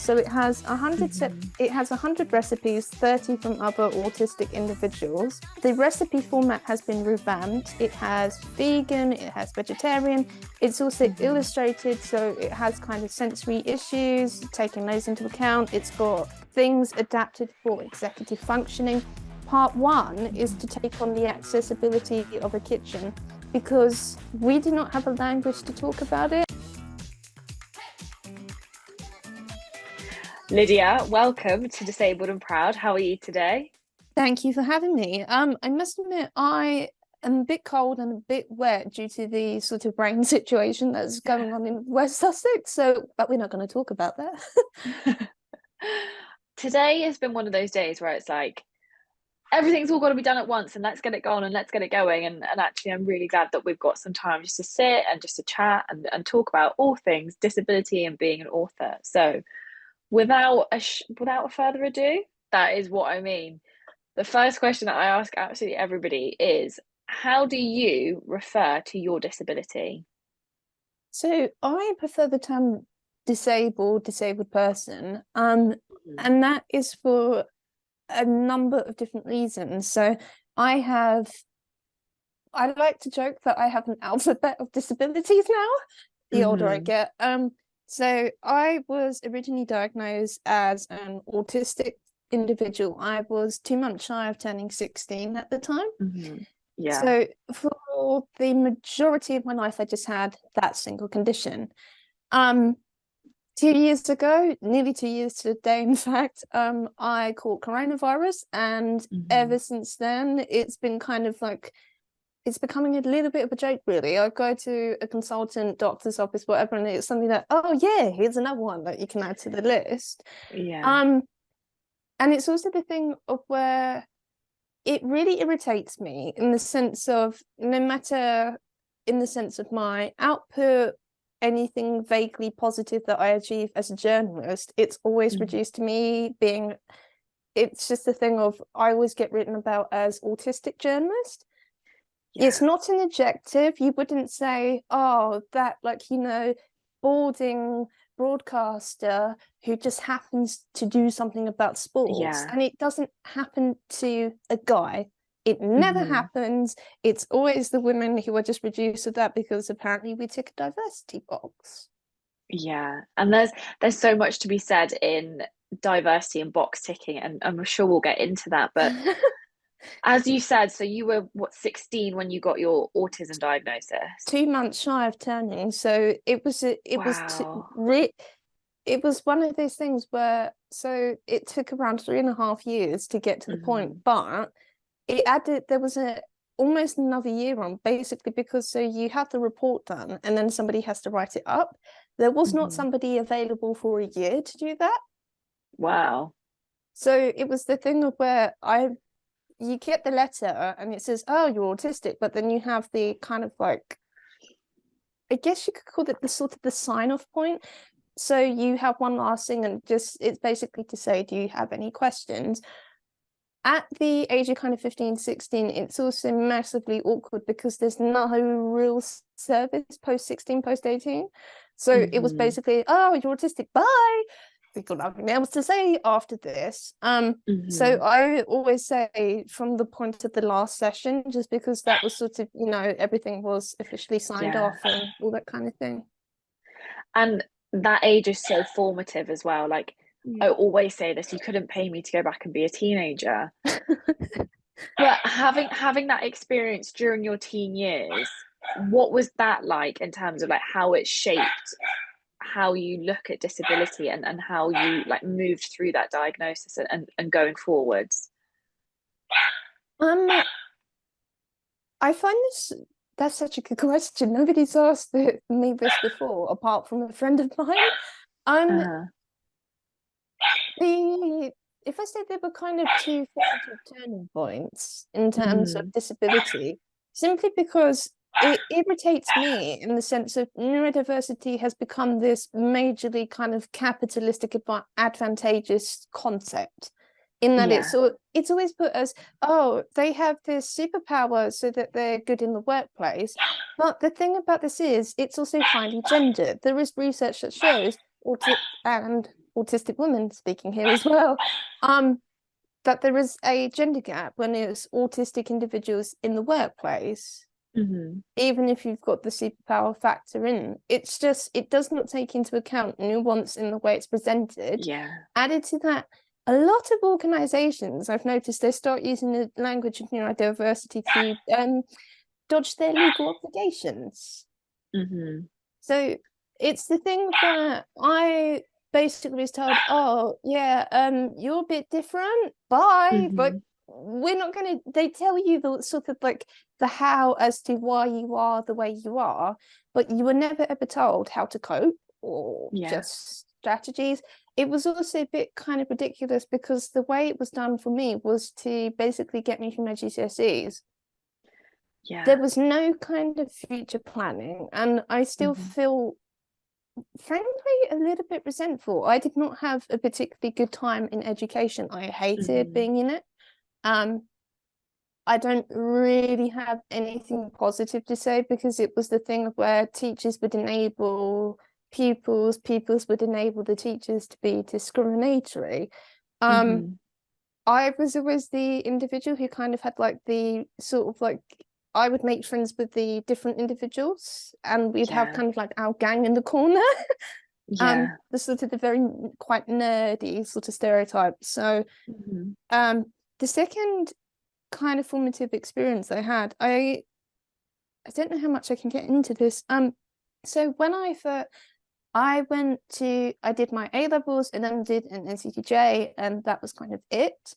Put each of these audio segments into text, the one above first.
So it has 100 recipes, 30 from other autistic individuals. The recipe format has been revamped. It has vegan, it has vegetarian. It's also illustrated, so it has kind of sensory issues, taking those into account. It's got things adapted for executive functioning. Part 1 is to take on the accessibility of a kitchen, because we do not have a language to talk about it. Lydia, welcome to Disabled and Proud. How are you today? Thank you for having me. I must admit, I am a bit cold and a bit wet due to the sort of rain situation that's going on in West Sussex. But we're not going to talk about that. Today has been one of those days where it's like everything's all got to be done at once, and let's get it going and let's get it going. And actually, I'm really glad that we've got some time just to sit and just to chat and talk about all things disability and being an author. So, without further ado, that is what I mean. The first question that I ask absolutely everybody is, how do you refer to your disability? So I prefer the term disabled person, and that is for a number of different reasons. So I like to joke that I have an alphabet of disabilities now, the older I get. So I was originally diagnosed as an autistic individual. I was 2 months shy of turning 16 at the time. Yeah. So for the majority of my life, I just had that single condition. 2 years ago, nearly 2 years to the day, in fact, I caught coronavirus, and ever since then, it's been kind of like, it's becoming a little bit of a joke, really. I go to a consultant, doctor's office, whatever, and it's something that, oh yeah, here's another one that you can add to the list. Yeah. And it's also the thing of where it really irritates me in the sense of, no matter in the sense of my output, anything vaguely positive that I achieve as a journalist, it's always reduced to me being, it's just the thing of, I always get written about as autistic journalist. Yeah. It's not an adjective. You wouldn't say, oh, that, like, boarding broadcaster who just happens to do something about sports. Yeah. And it doesn't happen to a guy. It never happens. It's always the women who are just reduced to that because apparently we tick a diversity box. Yeah, and there's so much to be said in diversity and box ticking, and I'm sure we'll get into that. But as you said, so you were 16 when you got your autism diagnosis? 2 months shy of turning. So it was one of those things where, so it took around 3.5 years to get to the point, but there was almost another year on, basically, because so you have the report done and then somebody has to write it up. There was not somebody available for a year to do that. Wow. So it was the thing of where you get the letter and it says, oh, you're autistic, but then you have the kind of like, I guess you could call it the sort of the sign-off point. So you have one last thing, and it's basically to say, do you have any questions? At the age of kind of 15, 16, it's also massively awkward because there's no real service post 16, post 18. So it was basically, oh, you're autistic, bye. We've got nothing else to say after this. So I always say from the point of the last session, just because that was sort of, everything was officially signed off and all that kind of thing. And that age is so formative as well. Like, I always say this, you couldn't pay me to go back and be a teenager. But having that experience during your teen years, what was that like in terms of like how it shaped how you look at disability and how you like moved through that diagnosis and going forwards? I find that's such a good question. Nobody's asked me this before, apart from a friend of mine. If I say there were kind of two turning points in terms of disability, simply because it irritates me in the sense of neurodiversity has become this majorly kind of capitalistic advantageous concept, in that it's always put as, oh, they have this superpower so that they're good in the workplace. But the thing about this is it's also highly gendered. There is research that shows autistic woman speaking here as well, that there is a gender gap when it's autistic individuals in the workplace. Even if you've got the superpower factor in, it's just, it does not take into account nuance in the way it's presented. Added to that, a lot of organizations, I've noticed, they start using the language of neurodiversity to dodge their legal obligations. So it's the thing that I basically was told, oh yeah, you're a bit different, bye. But we're not going to, they tell you the sort of like the how as to why you are the way you are, but you were never ever told how to cope or just strategies. It was also a bit kind of ridiculous because the way it was done for me was to basically get me through my GCSEs. There was no kind of future planning, and I still feel frankly a little bit resentful. I did not have a particularly good time in education. I hated being in it. I don't really have anything positive to say because it was the thing where teachers would enable pupils, pupils would enable the teachers to be discriminatory. I was always the individual who kind of had like the sort of like, I would make friends with the different individuals and we'd have kind of like our gang in the corner. The sort of the very quite nerdy sort of stereotype. So the second kind of formative experience I had, I don't know how much I can get into this. So when I did my A levels and then did an NCTJ, and that was kind of it.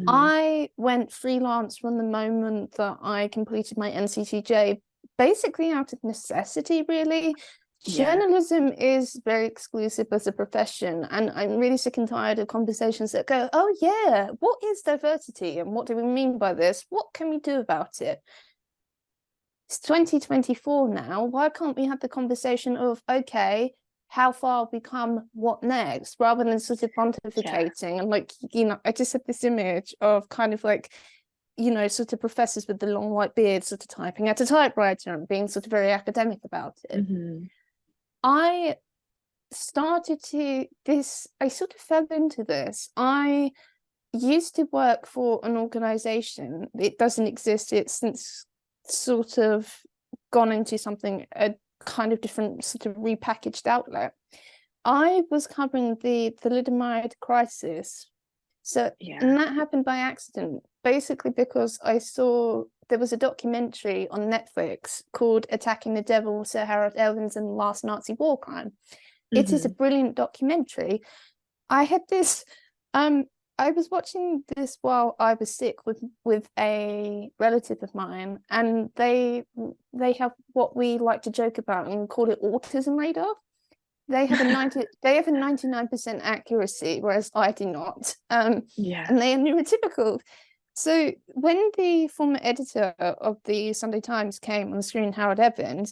I went freelance from the moment that I completed my NCTJ, basically out of necessity, really. Journalism is very exclusive as a profession, and I'm really sick and tired of conversations that go, oh yeah, what is diversity and what do we mean by this? What can we do about it? It's 2024 now. Why can't we have the conversation of, okay, how far we come, what next, rather than sort of pontificating and like, you know, I just had this image of kind of like, you know, sort of professors with the long white beards sort of typing at a typewriter and being sort of very academic about it. I started to I sort of fell into this. I used to work for an organization. It doesn't exist. It's since sort of gone into something, a kind of different sort of repackaged outlet. I was covering the thalidomide crisis. So, and that happened by accident, basically because I saw there was a documentary on Netflix called Attacking the Devil, Sir Harold Elkins and the Last Nazi War Crime. It is a brilliant documentary. I had this, I was watching this while I was sick with a relative of mine, and they have what we like to joke about and call it autism radar. They have a 99% accuracy, whereas I do not. And they are neurotypical. So when the former editor of the Sunday Times came on the screen, Harold Evans,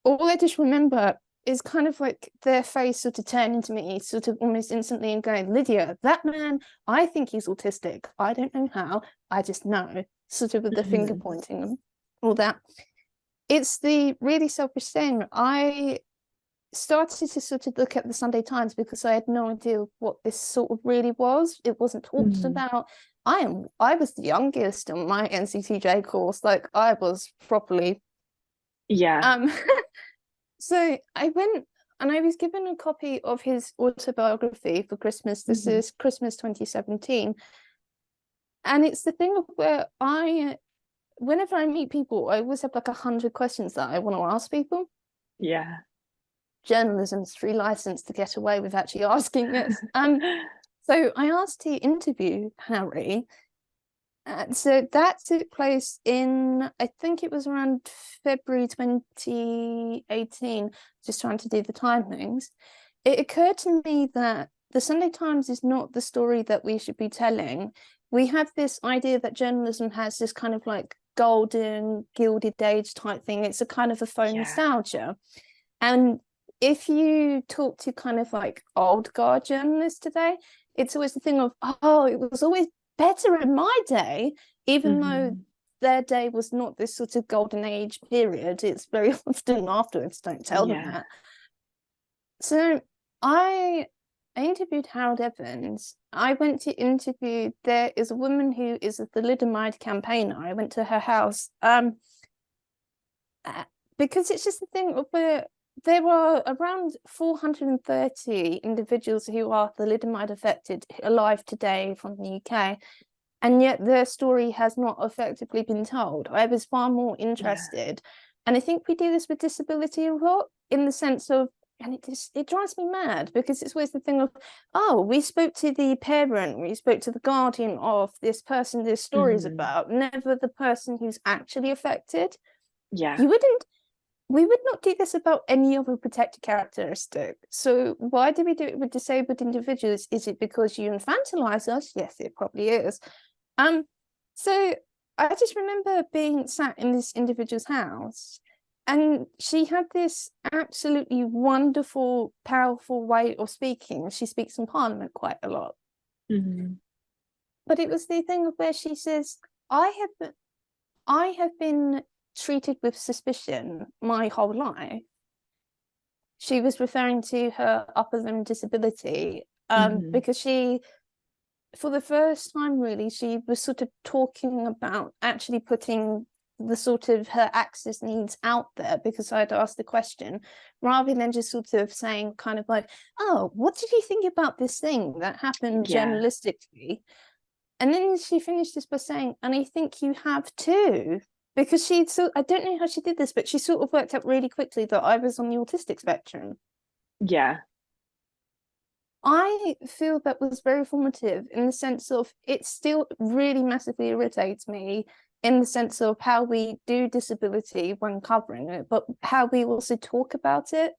all I just remember is kind of like their face sort of turning to me sort of almost instantly and going, Lydia, that man, I think he's autistic. I don't know how, I just know, sort of with the finger pointing and all that. It's the really selfish thing. I started to sort of look at the Sunday Times because I had no idea what this sort of really was. It wasn't talked about. I was the youngest on my NCTJ course. Like I was properly so I went and I was given a copy of his autobiography for Christmas. This is Christmas 2017. And it's the thing of where whenever I meet people, I always have like 100 questions that I want to ask people. Journalism's free license to get away with actually asking this. So I asked to interview Harry. So that took place in, I think it was around February 2018, just trying to do the timings. It occurred to me that the Sunday Times is not the story that we should be telling. We have this idea that journalism has this kind of like golden, gilded age type thing. It's a kind of a faux nostalgia. And if you talk to kind of like old guard journalists today, it's always the thing of, oh, it was always better in my day, even though their day was not this sort of golden age period. It's very often afterwards, don't tell them that. So I I interviewed Harold Evans. I went to interview, there is a woman who is a thalidomide campaigner. I went to her house because it's just the thing of where there are around 430 individuals who are thalidomide affected alive today from the UK, and yet their story has not effectively been told. I was far more interested, and I think we do this with disability a lot, in the sense of, and it drives me mad, because it's always the thing of, oh, we spoke to the parent, we spoke to the guardian of this person this story is about, never the person who's actually affected. Yeah. We would not do this about any other protected characteristic. So why do we do it with disabled individuals? Is it because you infantilize us? Yes, it probably is. So I just remember being sat in this individual's house, and she had this absolutely wonderful, powerful way of speaking. She speaks in Parliament quite a lot. But it was the thing of where she says, I have been treated with suspicion my whole life. She was referring to her upper limb disability, because she, for the first time really, she was sort of talking about actually putting the sort of her access needs out there, because I'd asked the question, rather than just sort of saying kind of like, oh, what did you think about this thing that happened journalistically? And then she finished this by saying, and I think you have too. Because I don't know how she did this, but she sort of worked out really quickly that I was on the autistic spectrum. Yeah. I feel that was very formative, in the sense of, it still really massively irritates me, in the sense of how we do disability when covering it, but how we also talk about it.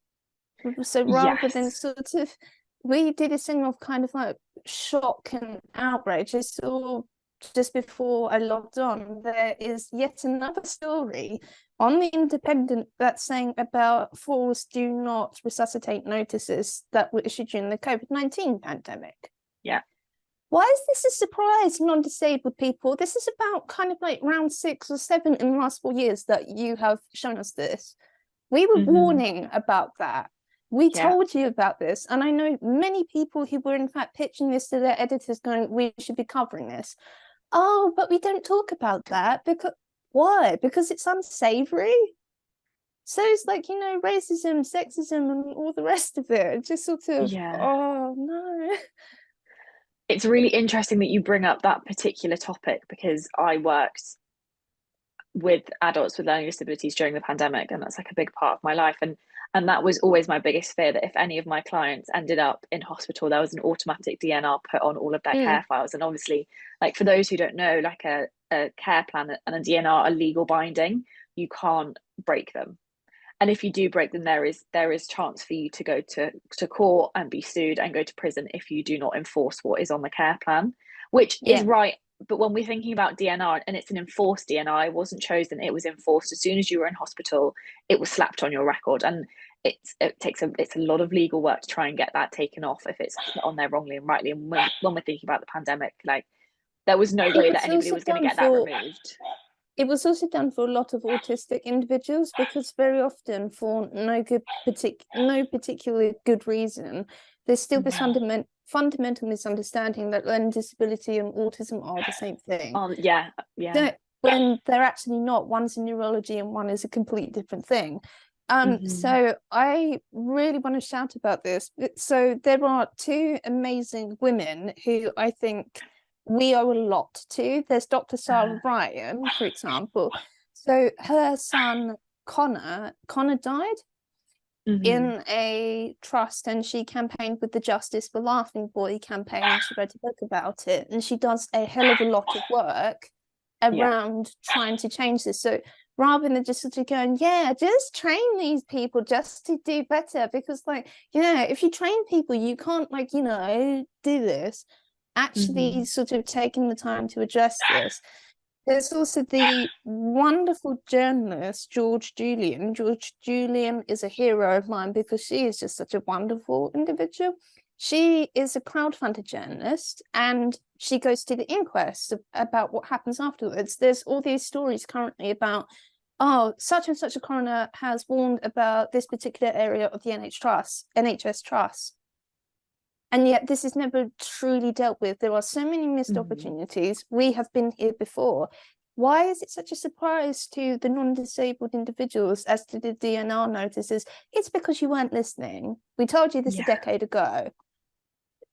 So rather than sort of, we did a thing of kind of like shock and outrage. I saw just before I logged on, there is yet another story on the Independent that's saying about false do not resuscitate notices that were issued during the COVID-19 pandemic. Yeah. Why is this a surprise, non-disabled people? This is about kind of like round 6 or 7 in the last 4 years that you have shown us this. We were warning about that. We told you about this. And I know many people who were in fact pitching this to their editors going, we should be covering this. Oh, but we don't talk about that. Because why? Because it's unsavory. So it's like, you know, racism, sexism, and all the rest of it. It just sort of, oh no. It's really interesting that you bring up that particular topic, because I worked with adults with learning disabilities during the pandemic, and that's like a big part of my life. And that was always my biggest fear, that if any of my clients ended up in hospital, there was an automatic DNR put on all of their care files. And obviously, like, for those who don't know, like a care plan and a DNR are legal binding. You can't break them. And if you do break them, there is chance for you to go to court and be sued and go to prison if you do not enforce what is on the care plan, which is right. But when we're thinking about DNR, and it's an enforced DNR, it wasn't chosen, it was enforced. As soon as you were in hospital, it was slapped on your record. And it's a lot of legal work to try and get that taken off if it's on there wrongly and rightly. And when we're thinking about the pandemic, like, there was no way that anybody was going to get that removed. It was also done for a lot of autistic individuals, because very often, for no particularly good reason, there's still this fundamental misunderstanding that learning disability and autism are the same thing. When they're actually not. One's in neurology and one is a completely different thing. So I really want to shout about this. So there are 2 amazing women who I think we owe a lot to. There's Dr. Sarah Ryan, for example. So her son Connor died in a trust, and she campaigned with the Justice for Laughing Boy campaign. She wrote a book about it, and she does a hell of a lot of work around trying to change this. So rather than just sort of going, just train these people just to do better, because, like, if you train people, you can't, like, do this. Actually sort of taking the time to address this. There's also the wonderful journalist George Julian. George Julian is a hero of mine, because she is just such a wonderful individual. She is a crowdfunded journalist, and she goes to the inquest about what happens afterwards. There's all these stories currently about, such and such a coroner has warned about this particular area of the NHS trust. And yet this is never truly dealt with. There are so many missed opportunities. We have been here before. Why is it such a surprise to the non-disabled individuals as to the DNR notices? It's because you weren't listening. We told you this a decade ago.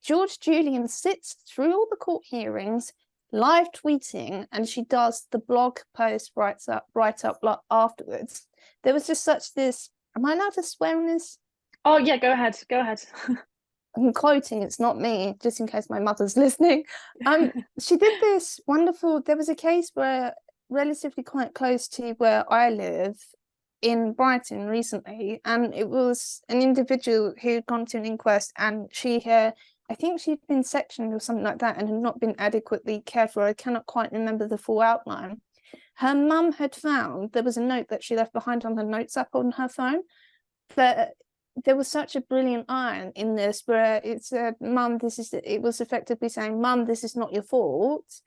George Julian sits through all the court hearings, live tweeting, and she does the blog post write up afterwards. There was just such this, am I allowed to swear on this? Oh yeah, go ahead. I'm quoting, it's not me, just in case my mother's listening. She did this wonderful, there was a case where relatively quite close to where I live in Brighton recently, and it was an individual who had gone to an inquest, and I think she'd been sectioned or something like that and had not been adequately cared for. I cannot quite remember the full outline. Her mum had found, there was a note that she left behind on her notes app on her phone, but there was such a brilliant iron in this where it said, Mum, it was effectively saying, Mum, this is not your fault.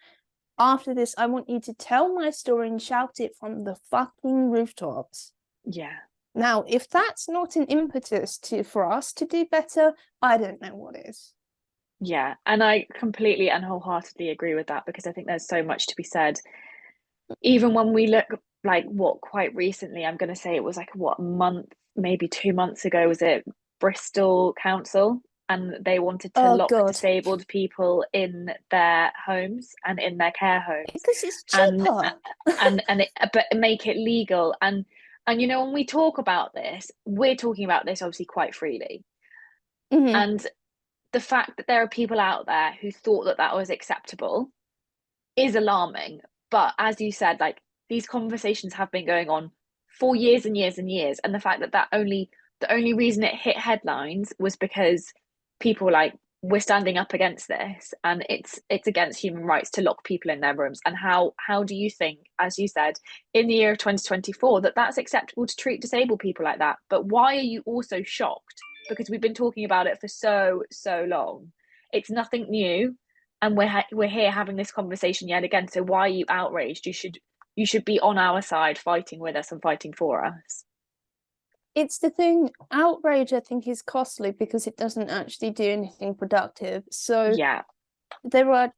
After this, I want you to tell my story and shout it from the fucking rooftops. Yeah. Now, if that's not an impetus for us to do better, I don't know what is. Yeah, and I completely and wholeheartedly agree with that, because I think there's so much to be said. Even when we look like quite recently, I'm going to say it was like a month, maybe 2 months ago, was it Bristol Council? And they wanted to lock disabled people in their homes and in their care homes because it's cheaper, but make it legal. And when we talk about this, we're talking about this obviously quite freely. And the fact that there are people out there who thought that was acceptable is alarming. But as you said, like, these conversations have been going on for years and years and years. And the fact that the only reason it hit headlines was because people were like, we're standing up against this, and it's against human rights to lock people in their rooms. And how do you think, as you said, in the year of 2024, that's acceptable to treat disabled people like that? But why are you also shocked? Because we've been talking about it for so long. It's nothing new, and we're here having this conversation yet again. So why are you outraged? You should be on our side, fighting with us and fighting for us. It's the thing, outrage, I think, is costly because it doesn't actually do anything productive. So yeah, there are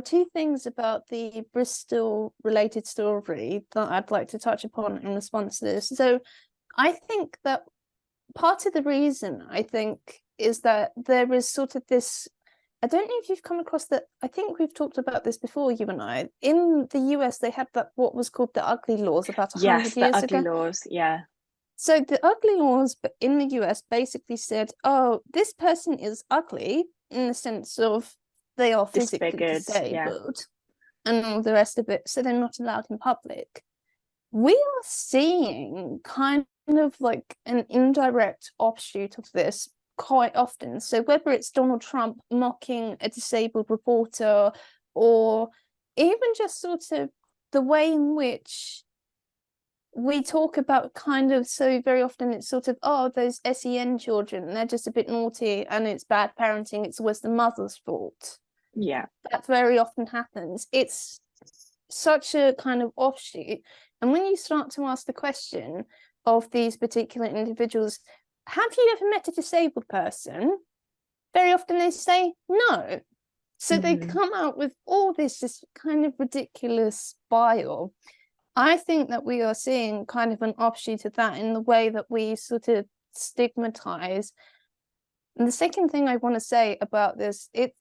two things about the Bristol related story that I'd like to touch upon in response to this. So I think that part of the reason, I think, is that there is sort of this, I don't know if you've come across that, I think we've talked about this before, you and I. In the US, they had what was called the ugly laws about 100 years ago. Yes, the ugly laws, yeah. So the ugly laws in the US basically said, oh, this person is ugly in the sense of they are physically disabled and all the rest of it, so they're not allowed in public. We are seeing kind of like an indirect offshoot of this quite often. So whether it's Donald Trump mocking a disabled reporter, or even just sort of the way in which we talk about kind of, so very often it's sort of, oh, those SEN children, they're just a bit naughty and it's bad parenting, it's always the mother's fault. Yeah. That very often happens. It's such a kind of offshoot. And when you start to ask the question of these particular individuals, have you ever met a disabled person? Very often they say no. So they come out with all this kind of ridiculous bile. I think that we are seeing kind of an offshoot of that in the way that we sort of stigmatize. And the second thing I want to say about this, it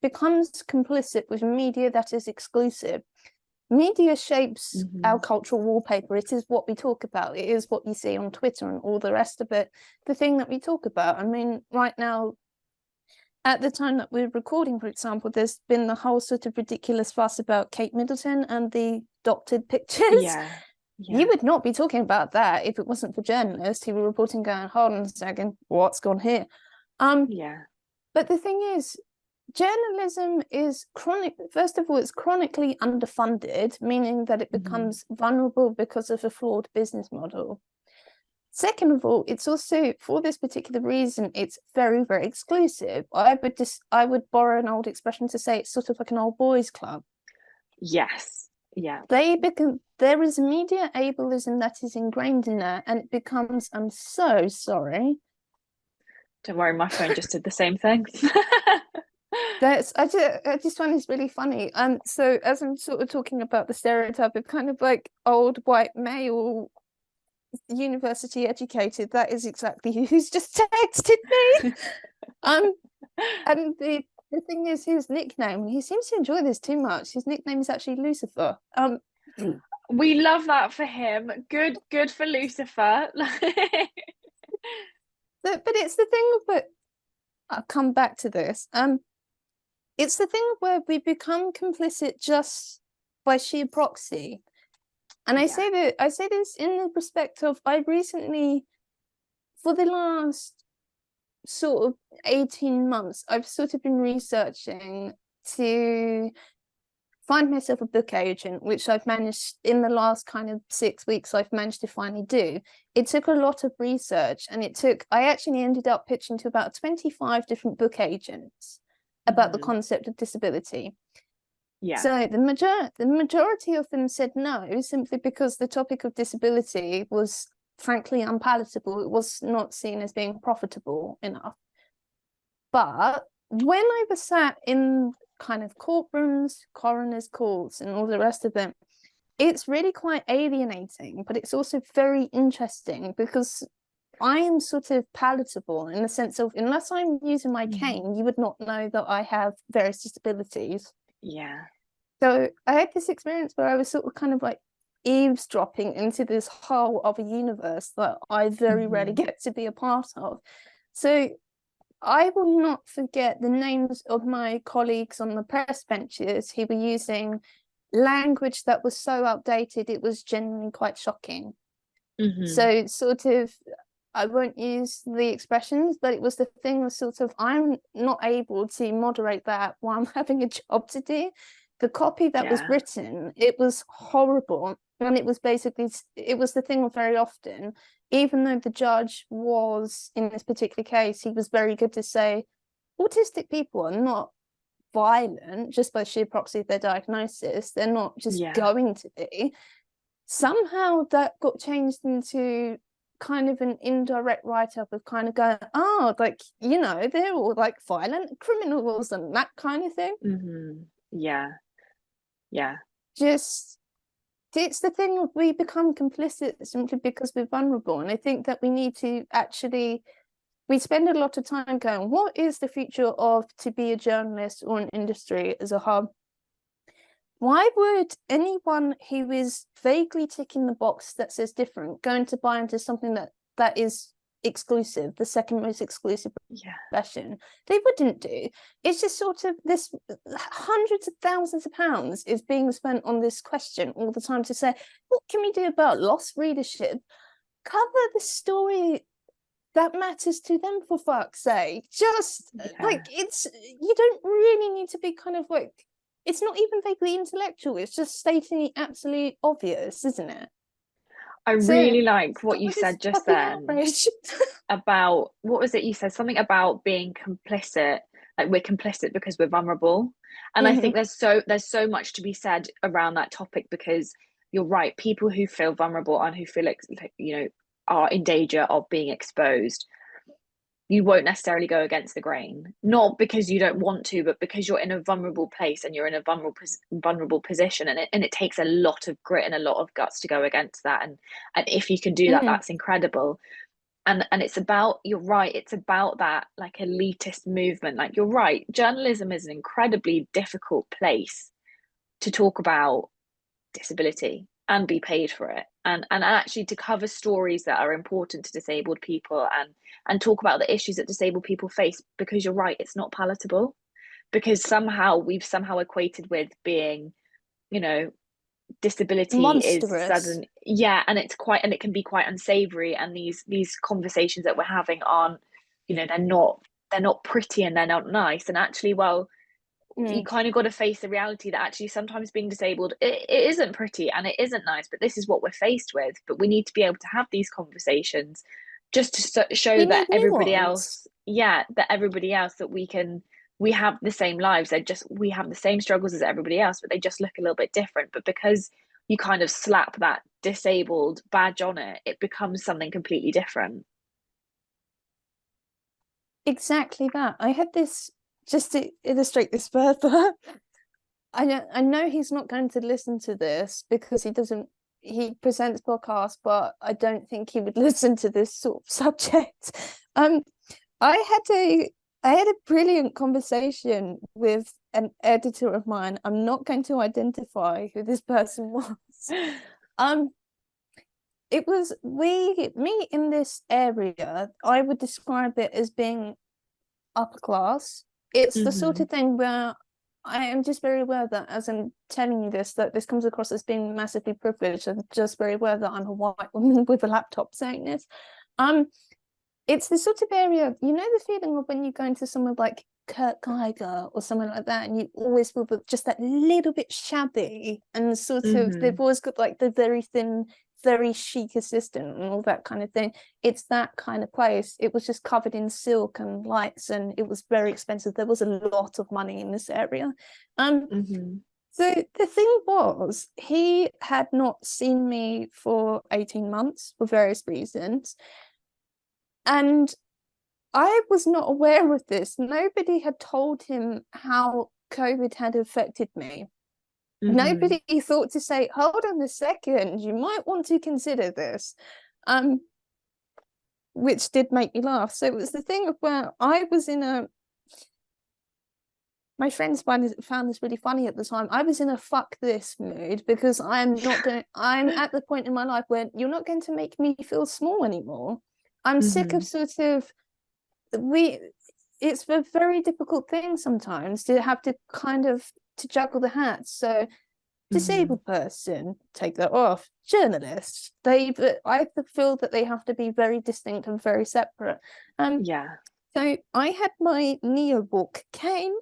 becomes complicit with media that is exclusive. Media shapes our cultural wallpaper. It is what we talk about. It is what you see on Twitter and all the rest of it. The thing that we talk about. I mean, right now, at the time that we're recording, for example, there's been the whole sort of ridiculous fuss about Kate Middleton and the doctored pictures. Yeah. You would not be talking about that if it wasn't for journalists who were reporting going, hold on a second, what's gone here? But the thing is, journalism is first of all, it's chronically underfunded, meaning that it becomes vulnerable because of a flawed business model. Second of all, it's also, for this particular reason, it's very, very exclusive. I would borrow an old expression to say it's sort of like an old boys club. Yes. Yeah. There is media ableism that is ingrained in there, and it becomes, I'm so sorry, Don't worry, my phone just did the same thing. I just find this really funny. So as I'm sort of talking about the stereotype of kind of like old white male university educated, that is exactly who's just texted me. And the thing is, his nickname, he seems to enjoy this too much. His nickname is actually Lucifer. We love that for him. Good for Lucifer. But it's the thing of it. I'll come back to this. It's the thing where we become complicit just by sheer proxy. And I say this in the respect of, I recently, for the last sort of 18 months, I've sort of been researching to find myself a book agent, which I've managed in the last kind of 6 weeks, I've managed to finally do. It took a lot of research, and I actually ended up pitching to about 25 different book agents about the concept of disability. Yeah. So the majority of them said no, simply because the topic of disability was frankly unpalatable. It was not seen as being profitable enough. But when I was sat in kind of courtrooms, coroners' courts, and all the rest of them, it's really quite alienating, but it's also very interesting because I am sort of palatable in the sense of, unless I'm using my cane, you would not know that I have various disabilities. Yeah. So I had this experience where I was sort of kind of like eavesdropping into this whole other universe that I very rarely get to be a part of. So I will not forget the names of my colleagues on the press benches who were using language that was so outdated, it was genuinely quite shocking. So sort of, I won't use the expressions, but it was the thing of sort of, I'm not able to moderate that while I'm having a job to do. The copy that was written, it was horrible. And it was basically, it was the thing of very often, even though the judge was, in this particular case, he was very good to say, autistic people are not violent just by sheer proxy of their diagnosis. They're not just going to be. Somehow that got changed into kind of an indirect write-up of kind of going, oh, like, you know, they're all like violent criminals and that kind of thing. Yeah. Just, it's the thing of, we become complicit simply because we're vulnerable. And I think that we need to actually, we spend a lot of time going, what is the future of to be a journalist or an industry as a whole? Why would anyone who is vaguely ticking the box that says different going to buy into something that is exclusive, the second most exclusive profession? They wouldn't do. It's just sort of this, hundreds of thousands of pounds is being spent on this question all the time to say, what can we do about lost readership? Cover the story that matters to them, for fuck's sake. Just like, it's, you don't really need to be kind of like, it's not even vaguely intellectual, it's just stating the absolute obvious, isn't it? I really like what you said just then about, what was it you said? Something about being complicit, like we're complicit because we're vulnerable. And I think there's so much to be said around that topic, because you're right, people who feel vulnerable and who feel like, you know, are in danger of being exposed, you won't necessarily go against the grain, not because you don't want to, but because you're in a vulnerable place and you're in a vulnerable position, and it takes a lot of grit and a lot of guts to go against that, and if you can do that, that's incredible. And it's about, you're right, it's about that like elitist movement. Like, you're right, journalism is an incredibly difficult place to talk about disability and be paid for it, and actually to cover stories that are important to disabled people, and talk about the issues that disabled people face, because you're right, it's not palatable, because we've equated with being, you know, disability monstrous. is sudden, and it can be quite unsavory, and these conversations that we're having aren't, you know, they're not pretty and they're not nice, and actually, well, you kind of got to face the reality that actually sometimes being disabled, it isn't pretty and it isn't nice, but this is what we're faced with. But we need to be able to have these conversations just to show that everybody else, that we have the same lives. We have the same struggles as everybody else, but they just look a little bit different. But because you kind of slap that disabled badge on it, it becomes something completely different. exactly that. I had this, just to illustrate this further. I know he's not going to listen to this because he presents podcasts, but I don't think he would listen to this sort of subject. I had a brilliant conversation with an editor of mine. I'm not going to identify who this person was. It was me in this area, I would describe it as being upper class. It's the sort of thing where I am just very aware that as I'm telling you this, that this comes across as being massively privileged. I'm just very aware that I'm a white woman with a laptop saying this. It's the sort of area, you know, the feeling of when you go into somewhere like Kurt Geiger or something like that, and you always feel just that little bit shabby, and sort of they've always got like the very thin, very chic assistant and all that kind of thing. It's that kind of place. It was just covered in silk and lights, and it was very expensive. There was a lot of money in this area. So the thing was, he had not seen me for 18 months for various reasons. And I was not aware of this. Nobody had told him how COVID had affected me. Nobody thought to say, hold on a second, you might want to consider this. Which did make me laugh. So it was the thing of where I was in my friends found this really funny at the time. I was in a fuck this mood because I'm at the point in my life where you're not going to make me feel small anymore. I'm sick of sort of, it's a very difficult thing sometimes to have to kind of to juggle the hats. So disabled person, take that off. Journalist, I feel that they have to be very distinct and very separate. So I had my Neowalk cane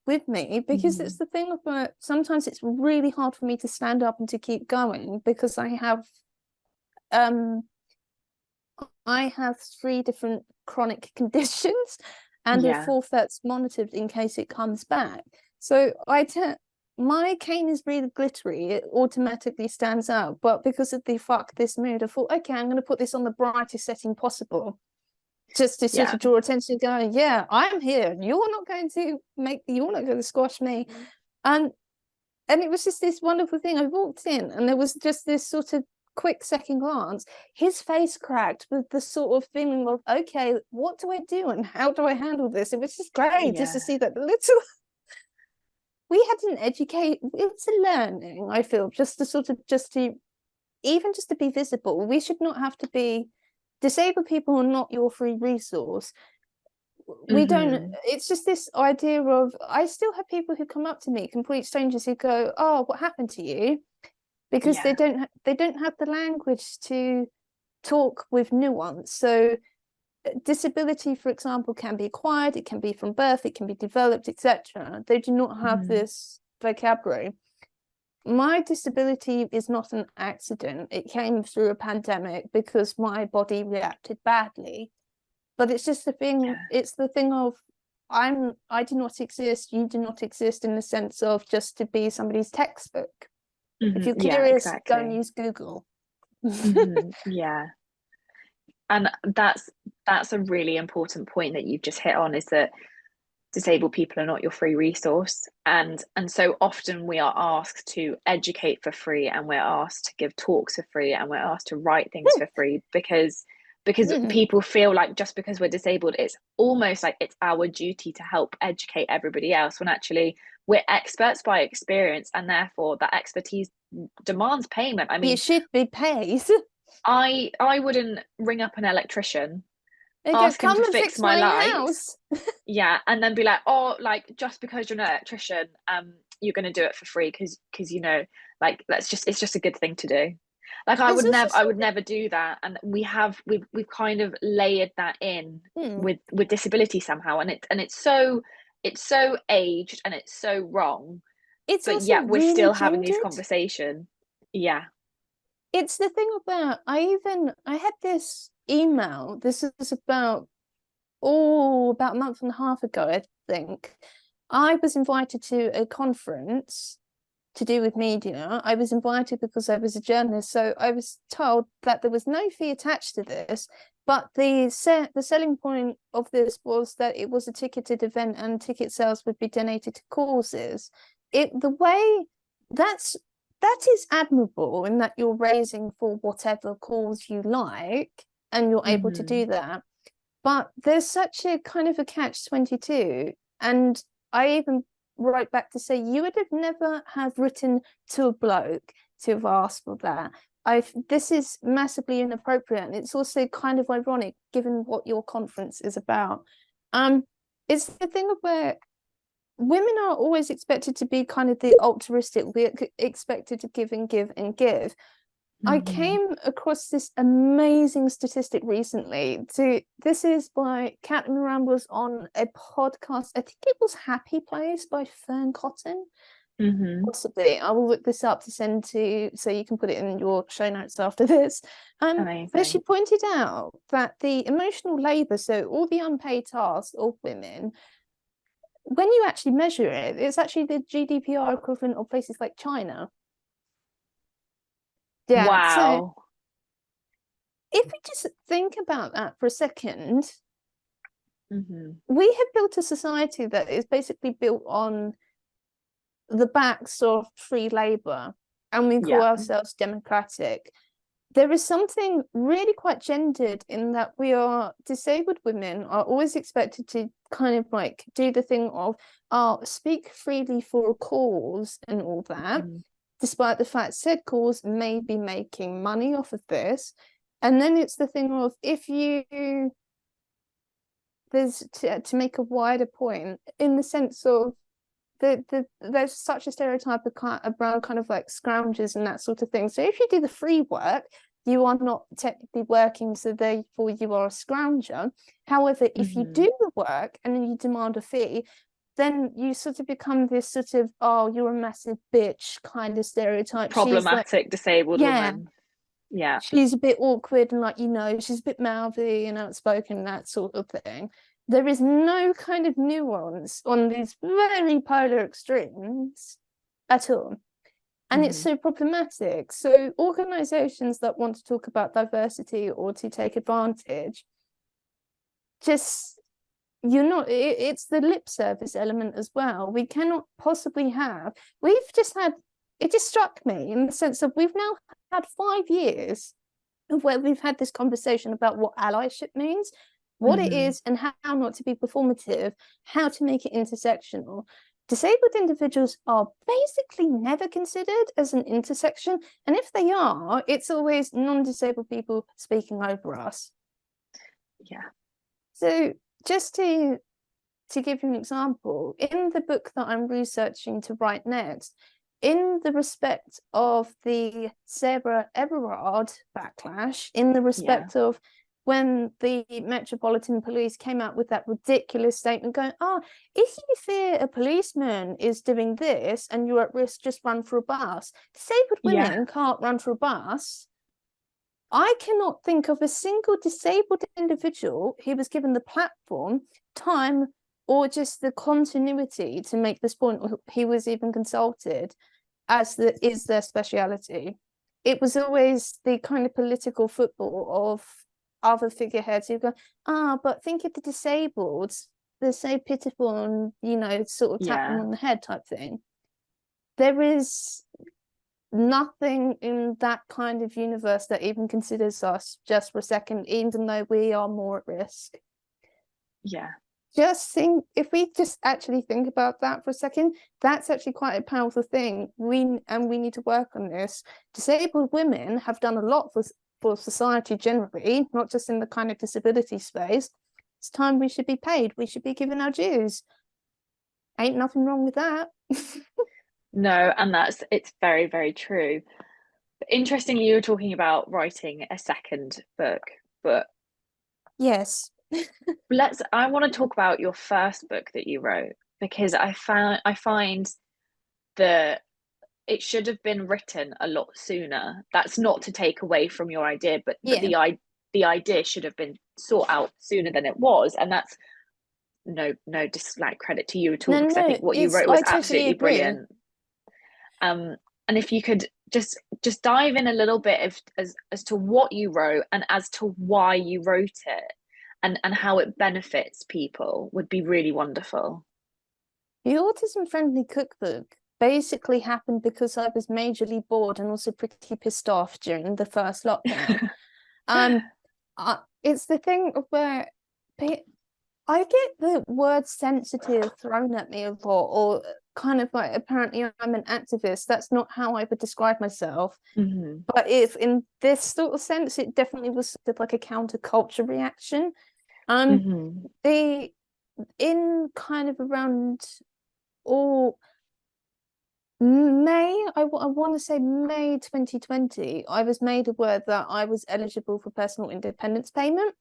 with me because it's the thing of sometimes it's really hard for me to stand up and to keep going because I have 3 different chronic conditions and a 4th that's monitored in case it comes back. So my cane is really glittery. It automatically stands out. But because of the fuck this mood, I thought, okay, I'm going to put this on the brightest setting possible. Just to sort of draw attention, going, yeah, I'm here. You're not going to squash me. And it was just this wonderful thing. I walked in and there was just this sort of quick second glance. His face cracked with the sort of feeling of, okay, what do I do and how do I handle this? It was just great just to see that little. We had an it's a learning, I feel, just to be visible. We should not have to be, disabled people are not your free resource. We don't, it's just this idea of, I still have people who come up to me, complete strangers, who go, oh, what happened to you? Because they don't have the language to talk with nuance. So disability, for example, can be acquired, it can be from birth, it can be developed, etc. They do not have this vocabulary. My disability is not an accident. It came through a pandemic because my body reacted badly. But it's just the thing, it's the thing of I do not exist, you do not exist, in the sense of just to be somebody's textbook. If you're curious, go and use Google. And that's a really important point that you've just hit on, is that disabled people are not your free resource, and so often we are asked to educate for free, and we're asked to give talks for free, and we're asked to write things for free because people feel like just because we're disabled, it's almost like it's our duty to help educate everybody else, when actually we're experts by experience, and therefore that expertise demands payment. I mean, it should be paid. I wouldn't ring up an electrician, ask him to fix my lights. And then be like, oh, like, just because you're an electrician, you're going to do it for free because you know, like, it's just a good thing to do. Like, I would never do that. And we've kind of layered that in with disability somehow, and it's so aged and it's so wrong. But yet we're really still having these conversations. It's the thing about, I had this email, this is about a month and a half ago, I think. I was invited to a conference to do with media. I was invited because I was a journalist, so I was told that there was no fee attached to this, but the selling point of this was that it was a ticketed event and ticket sales would be donated to causes. The way that is admirable in that you're raising for whatever cause you like and you're able to do that. But there's such a kind of a catch-22, and I even wrote back to say you would have never have written to a bloke to have asked for that. This is massively inappropriate, and it's also kind of ironic given what your conference is about. It's the thing of where women are always expected to be kind of the altruistic, we're expected to give and give and give. I came across this amazing statistic recently. This is by Kat Moran, was on a podcast. I think it was Happy Place by Fern Cotton. Possibly. I will look this up to send to, so you can put it in your show notes after this. But she pointed out that the emotional labor, so all the unpaid tasks of women, when you actually measure it, it's actually the GDPR equivalent of places like China. Yeah. Wow. So if we just think about that for a second, we have built a society that is basically built on the backs of free labor, and we call ourselves democratic. There is something really quite gendered in that disabled women are always expected to kind of like do the thing of, speak freely for a cause and all that, despite the fact said cause may be making money off of this. And then it's the thing of, if you, there's to make a wider point in the sense of there's such a stereotype around kind of like scroungers and that sort of thing. So if you do the free work, you are not technically working, so therefore you are a scrounger. However, if you do the work and then you demand a fee, then you sort of become this sort of, you're a massive bitch kind of stereotype. Problematic disabled woman. Yeah. She's a bit awkward and like, she's a bit mouthy and outspoken and that sort of thing. There is no kind of nuance on these very polar extremes at all. And it's so problematic. So organizations that want to talk about diversity or to take advantage, it's the lip service element as well. We cannot possibly it just struck me in the sense of we've now had 5 years of where we've had this conversation about what allyship means, what it is, and how not to be performative, how to make it intersectional. Disabled individuals are basically never considered as an intersection, and if they are, it's always non-disabled people speaking over us. Yeah. So just to give you an example, in the book that I'm researching to write next, in the respect of the Sarah Everard backlash, in the respect of when the Metropolitan Police came out with that ridiculous statement going, if you fear a policeman is doing this and you're at risk, just run for a bus. Disabled women can't run for a bus. I cannot think of a single disabled individual who was given the platform, time, or just the continuity to make this point, or he was even consulted as is their speciality. It was always the kind of political football of other figureheads who go, but think of the disabled, they're so pitiful, and sort of tap them on the head type thing. There is nothing in that kind of universe that even considers us just for a second, even though we are more at risk. Just think, if we just actually think about that for a second, that's actually quite a powerful thing. We need to work on this. Disabled women have done a lot for society generally, not just in the kind of disability space. It's time we should be paid. We should be given our dues. Ain't nothing wrong with that. No, and it's very, very true. But interestingly, you were talking about writing a second book, but yes. I want to talk about your first book that you wrote, because I find that it should have been written a lot sooner. That's not to take away from your idea, but the idea should have been sought out sooner than it was, and that's no credit to you at all, because I think what you wrote was absolutely brilliant. And if you could just dive in a little bit as to what you wrote and as to why you wrote it, and how it benefits people, would be really wonderful. The Autism Friendly Cookbook basically happened because I was majorly bored and also pretty pissed off during the first lockdown. Um, it's the thing of where I get the word sensitive thrown at me a lot, or kind of like, apparently I'm an activist. That's not how I would describe myself. Mm-hmm. But if in this sort of sense, it definitely was sort of like a counterculture reaction. Mm-hmm. The in kind of around or May, I want to say May 2020, I was made aware that I was eligible for personal independence payment.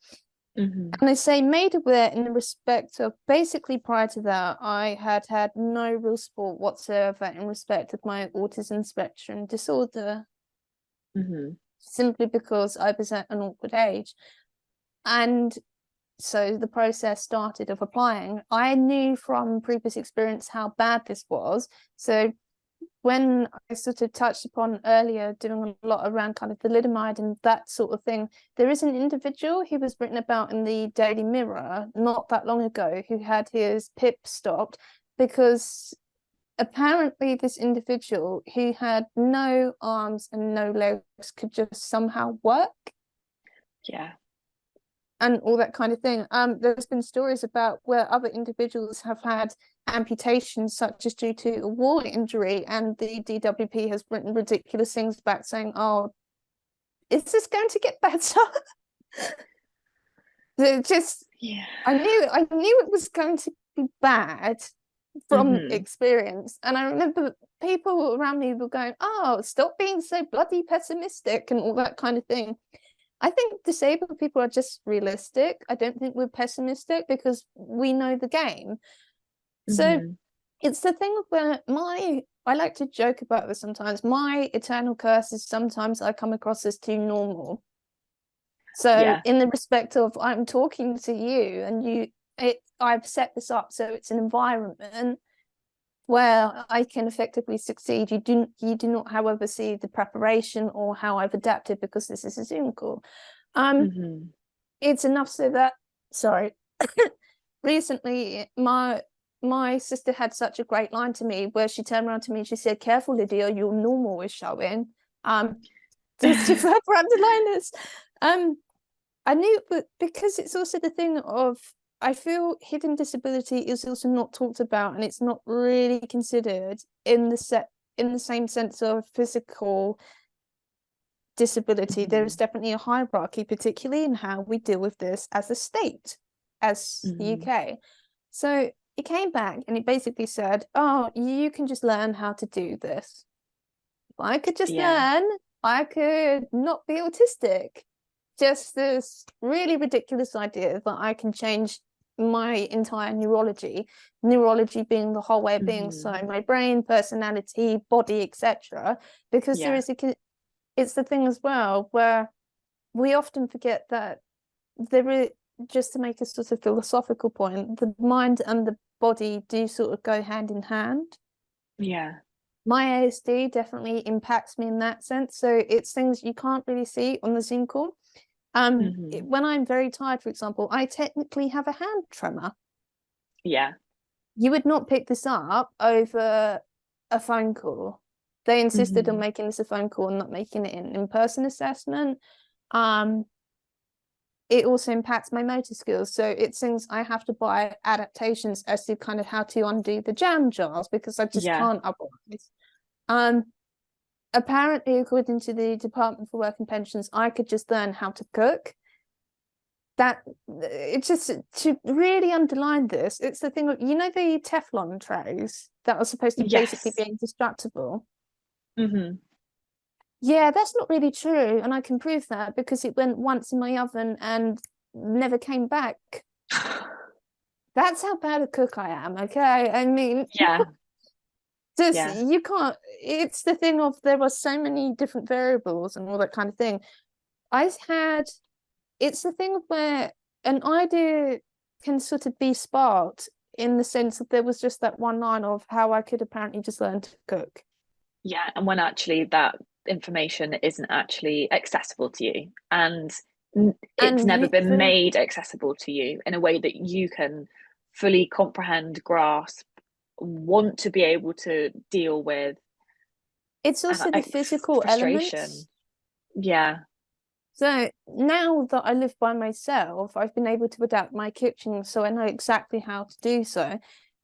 Mm-hmm. And I say made aware in the respect of basically prior to that, I had no real support whatsoever in respect of my autism spectrum disorder, Mm-hmm. simply because I was at an awkward age. And so the process started of applying. I knew from previous experience how bad this was. So when I sort of touched upon earlier, doing a lot around kind of thalidomide and that sort of thing, there is an individual who was written about in the Daily Mirror not that long ago who had his PIP stopped because apparently this individual who had no arms and no legs could just somehow work. Yeah. And all that kind of thing. There's been stories about where other individuals have had amputations, such as due to a war injury, and the DWP has written ridiculous things back saying, "Oh, is this going to get better?" Just, Yeah. I knew it was going to be bad from Mm-hmm. experience, and I remember people around me were going, "Oh, stop being so bloody pessimistic," and all that kind of thing. I think disabled people are just realistic. I don't think we're pessimistic because we know the game. So Mm-hmm. it's the thing where I like to joke about this sometimes. My eternal curse is sometimes I come across as too normal. So Yeah. in the respect of I'm talking to you and I've set this up so it's an environment where I can effectively succeed. You do not, however, see the preparation or how I've adapted because this is a Zoom call. Mm-hmm. It's enough so that, sorry, recently my sister had such a great line to me where she turned around to me and she said, "Careful, Lydia, your normal is showing." Just to further underline this. I knew, but because it's also the thing of, I feel hidden disability is also not talked about and it's not really considered in the same sense of physical disability. There Mm-hmm. is definitely a hierarchy, particularly in how we deal with this as a state, as the Mm-hmm. UK. So it came back and it basically said, "Oh, you can just learn how to do this." If I could just Yeah. learn, I could not be autistic. Just this really ridiculous idea that I can change my entire neurology being the whole way of being, so Mm-hmm. my brain, personality, body, etc. Because Yeah. it's the thing as well where we often forget that there is, just to make a sort of philosophical point, the mind and the body do sort of go hand in hand. Yeah. My ASD definitely impacts me in that sense. So it's things you can't really see on the Zoom call. Mm-hmm. When I'm very tired, for example, I technically have a hand tremor. Yeah. You would not pick this up over a phone call. They insisted on Mm-hmm. making this a phone call and not making it an in-person assessment. Um, it also impacts my motor skills. So it's things I have to buy adaptations as to kind of how to undo the jam jars because I just Yeah. can't otherwise. Um, Apparently, according to the Department for Work and Pensions, I could just learn how to cook. That it's just to really underline this. It's the thing of, the Teflon trays that are supposed to basically Yes. be indestructible. Mm-hmm. Yeah, that's not really true, and I can prove that because it went once in my oven and never came back. That's how bad a cook I am. Okay, I mean, Yeah. just Yeah. you can't. It's the thing of there are so many different variables and all that kind of thing. I had it's the thing where an idea can sort of be sparked in the sense that there was just that one line of how I could apparently just learn to cook. Yeah, and when actually that information isn't actually accessible to you, and it's And never been literally, made accessible to you in a way that you can fully comprehend, grasp, want to be able to deal with, it's and also the physical frustration. elements. Yeah, So now that I live by myself, I've been able to adapt my kitchen so I know exactly how to do so.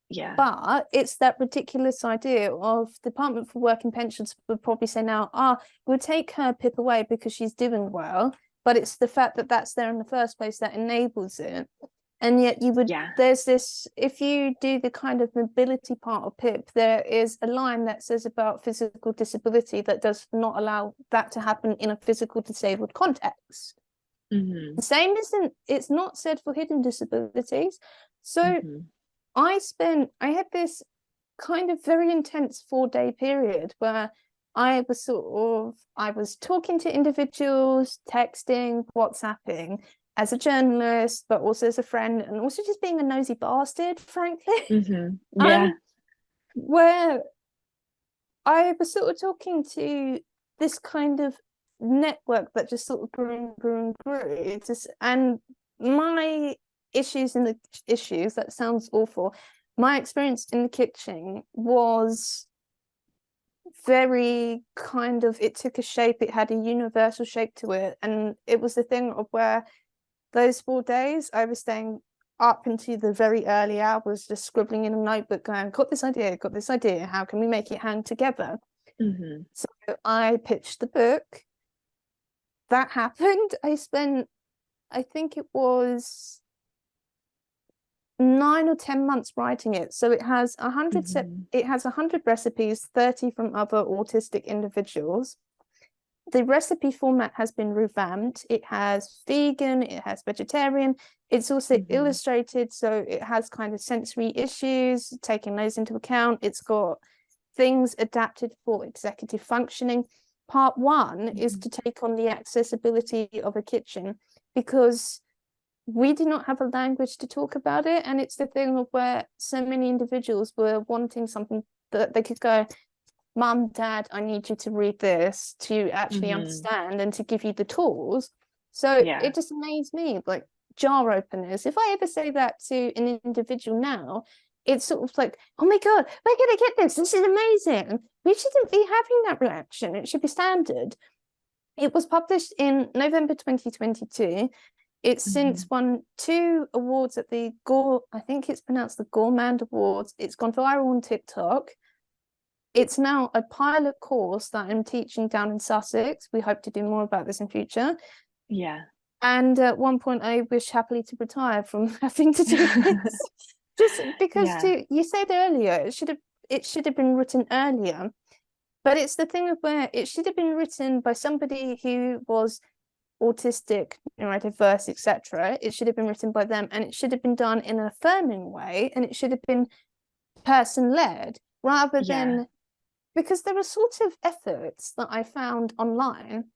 yeah, But it's that ridiculous idea of Department for Work and Pensions would probably say now, we'll take her PIP away because she's doing well. But it's the fact that that's there in the first place that enables it. And yet yeah. there's this, if you do the kind of mobility part of PIP, there is a line that says about physical disability that does not allow that to happen in a physical disabled context. Mm-hmm. The same isn't, it's not said for hidden disabilities. So Mm-hmm. I had this kind of very intense 4-day period where I was talking to individuals, texting, WhatsApping as a journalist, but also as a friend, and also just being a nosy bastard, frankly. Mm-hmm. Yeah. Um, where I was sort of talking to this kind of network that just sort of grew and grew and grew. It's just, and my issues, that sounds awful. My experience in the kitchen was very kind of, it took a shape, it had a universal shape to it. And it was the thing of where those 4 days I was staying up into the very early hours, just scribbling in a notebook, going, got this idea, how can we make it hang together? Mm-hmm. So I pitched the book. That happened. I think it was 9 or 10 months writing it. So it has Mm-hmm. it has 100 recipes, 30 from other autistic individuals. The recipe format has been revamped. It has vegan, it has vegetarian. It's also Mm-hmm. illustrated, so it has kind of sensory issues, taking those into account. It's got things adapted for executive functioning. Part one is Mm-hmm. to take on the accessibility of a kitchen, because we do not have a language to talk about it. And it's the thing of where so many individuals were wanting something that they could go, Mum, Dad, I need you to read this to actually Mm-hmm. understand and to give you the tools. So Yeah. it just amazed me, like jar openers. If I ever say that to an individual now, it's sort of like, oh my God, we're going to get this. This is amazing. We shouldn't be having that reaction. It should be standard. It was published in November 2022. It's Mm-hmm. since won 2 awards at the Gore, I think it's pronounced the Gourmand Awards. It's gone viral on TikTok. It's now a pilot course that I'm teaching down in Sussex. We hope to do more about this in future. Yeah. And at one point, I wish happily to retire from having to do this, just because Yeah. you said earlier, it should have been written earlier. But it's the thing of where it should have been written by somebody who was autistic, neurodiverse, etc. It should have been written by them, and it should have been done in an affirming way, and it should have been person led rather Yeah. than, because there are sorts of efforts that I found online,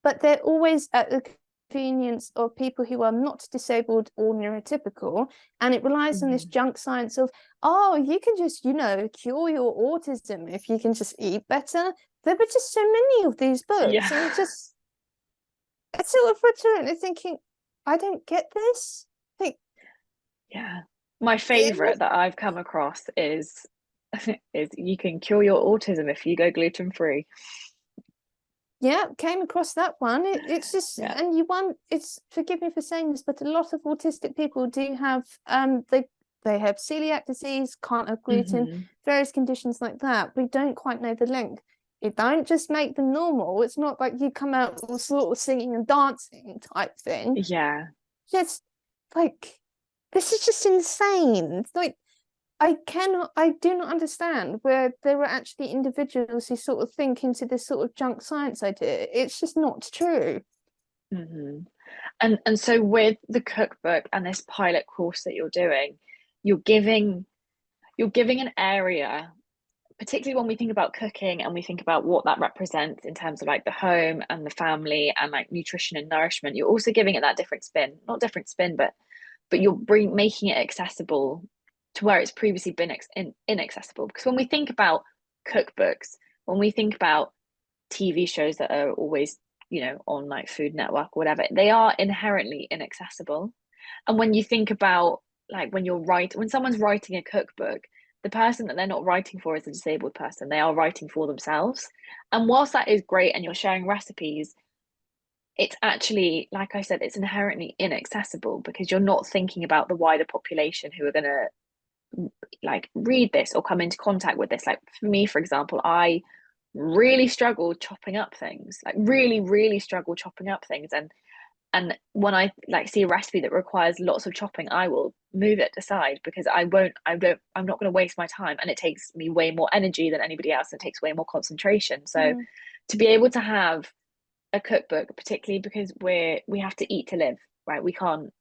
but they're always at the convenience of people who are not disabled or neurotypical. And it relies on this Mm-hmm. junk science of, oh, you can just, cure your autism if you can just eat better. There were just so many of these books, Yeah. and it's sort of return and thinking, I don't get this. Like, Yeah. My it was, favorite that I've come across is is you can cure your autism if you go gluten free. yeah, came across that one. It's just, Yeah. and it's, forgive me for saying this, but a lot of autistic people do have, they have celiac disease, can't have gluten, Mm-hmm. various conditions like that. We don't quite know the link. You don't just make them normal. It's not like you come out all sort of singing and dancing type thing. Yeah. Just like, this is just insane. It's like, I do not understand where there are actually individuals who sort of think into this sort of junk science idea. It's just not true. Mm-hmm. And so with the cookbook and this pilot course that you're doing, you're giving you're giving an area, particularly when we think about cooking and we think about what that represents in terms of like the home and the family and like nutrition and nourishment, you're also giving it that different spin, not different spin, but you're making it accessible to where it's previously been inaccessible. Because when we think about cookbooks, when we think about TV shows that are always, on like Food Network or whatever, they are inherently inaccessible. And when you think about like when someone's writing a cookbook, the person that they're not writing for is a disabled person. They are writing for themselves. And whilst that is great and you're sharing recipes, it's actually, like I said, it's inherently inaccessible because you're not thinking about the wider population who are going to like read this or come into contact with this. Like for me, for example, I really struggle chopping up things, like really struggle chopping up things. And when I like see a recipe that requires lots of chopping, I will move it aside because I'm not going to waste my time, and it takes me way more energy than anybody else, and it takes way more concentration. So to be able to have a cookbook, particularly because we have to eat to live, right? We can't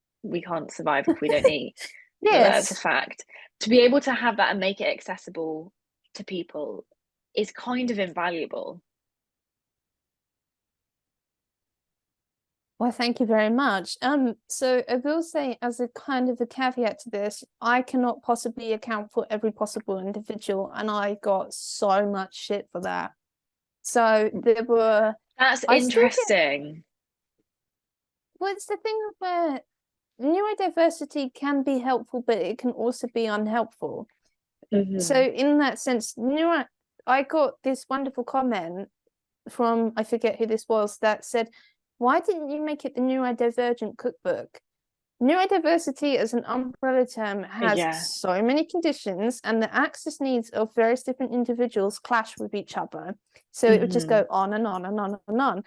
survive if we don't eat. That's a Yes. fact. To be able to have that and make it accessible to people is kind of invaluable. Well, thank you very much. So I will say, as a kind of a caveat to this, I cannot possibly account for every possible individual, and I got so much shit for that. So there were. That's I still get. interesting. Well, it's the thing where neurodiversity can be helpful, but it can also be unhelpful. So Mm-hmm. in that sense, I got this wonderful comment from, I forget who this was, that said, why didn't you make it the neurodivergent cookbook? Neurodiversity as an umbrella term has Yeah. so many conditions, and the access needs of various different individuals clash with each other. So it would just Mm-hmm. go on and on and on and on.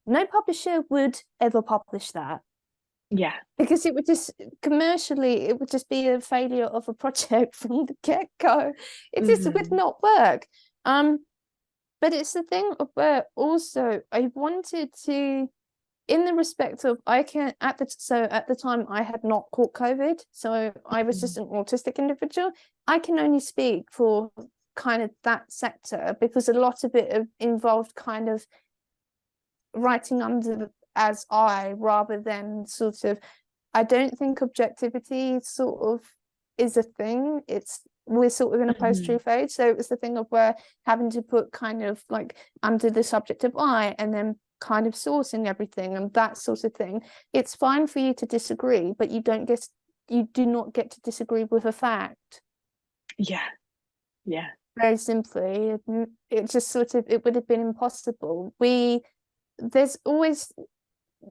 No publisher would ever publish that, Yeah. because it would just commercially, it would just be a failure of a project from the get-go. It just would Mm-hmm. not work. But it's the thing of where also I wanted to, in the respect of, I can at the time I had not caught COVID, so I was just an autistic individual. I can only speak for kind of that sector because a lot of it involved kind of writing under as I, rather than sort of, I don't think objectivity sort of is a thing. We're sort of in a Mm-hmm. post-truth age, so it was the thing of where having to put kind of like under the subject of I, and then kind of sourcing everything and that sort of thing. It's fine for you to disagree, but you do not get to disagree with a fact. Yeah. Yeah. Very simply, it just sort of, it would have been impossible. There's always,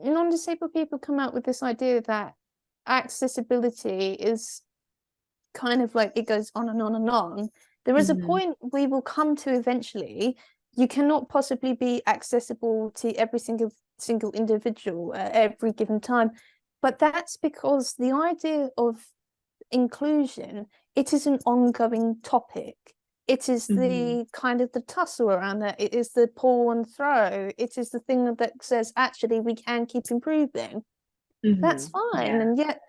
non-disabled people come out with this idea that accessibility is kind of like, it goes on and on and on. There is a Mm-hmm. point we will come to eventually. You cannot possibly be accessible to every single individual at every given time. But that's because the idea of inclusion, it is an ongoing topic. It is Mm-hmm. the kind of the tussle around that. It is the pull and throw. It is the thing that says, actually, we can keep improving. That's Mm-hmm. fine. Yeah. And yet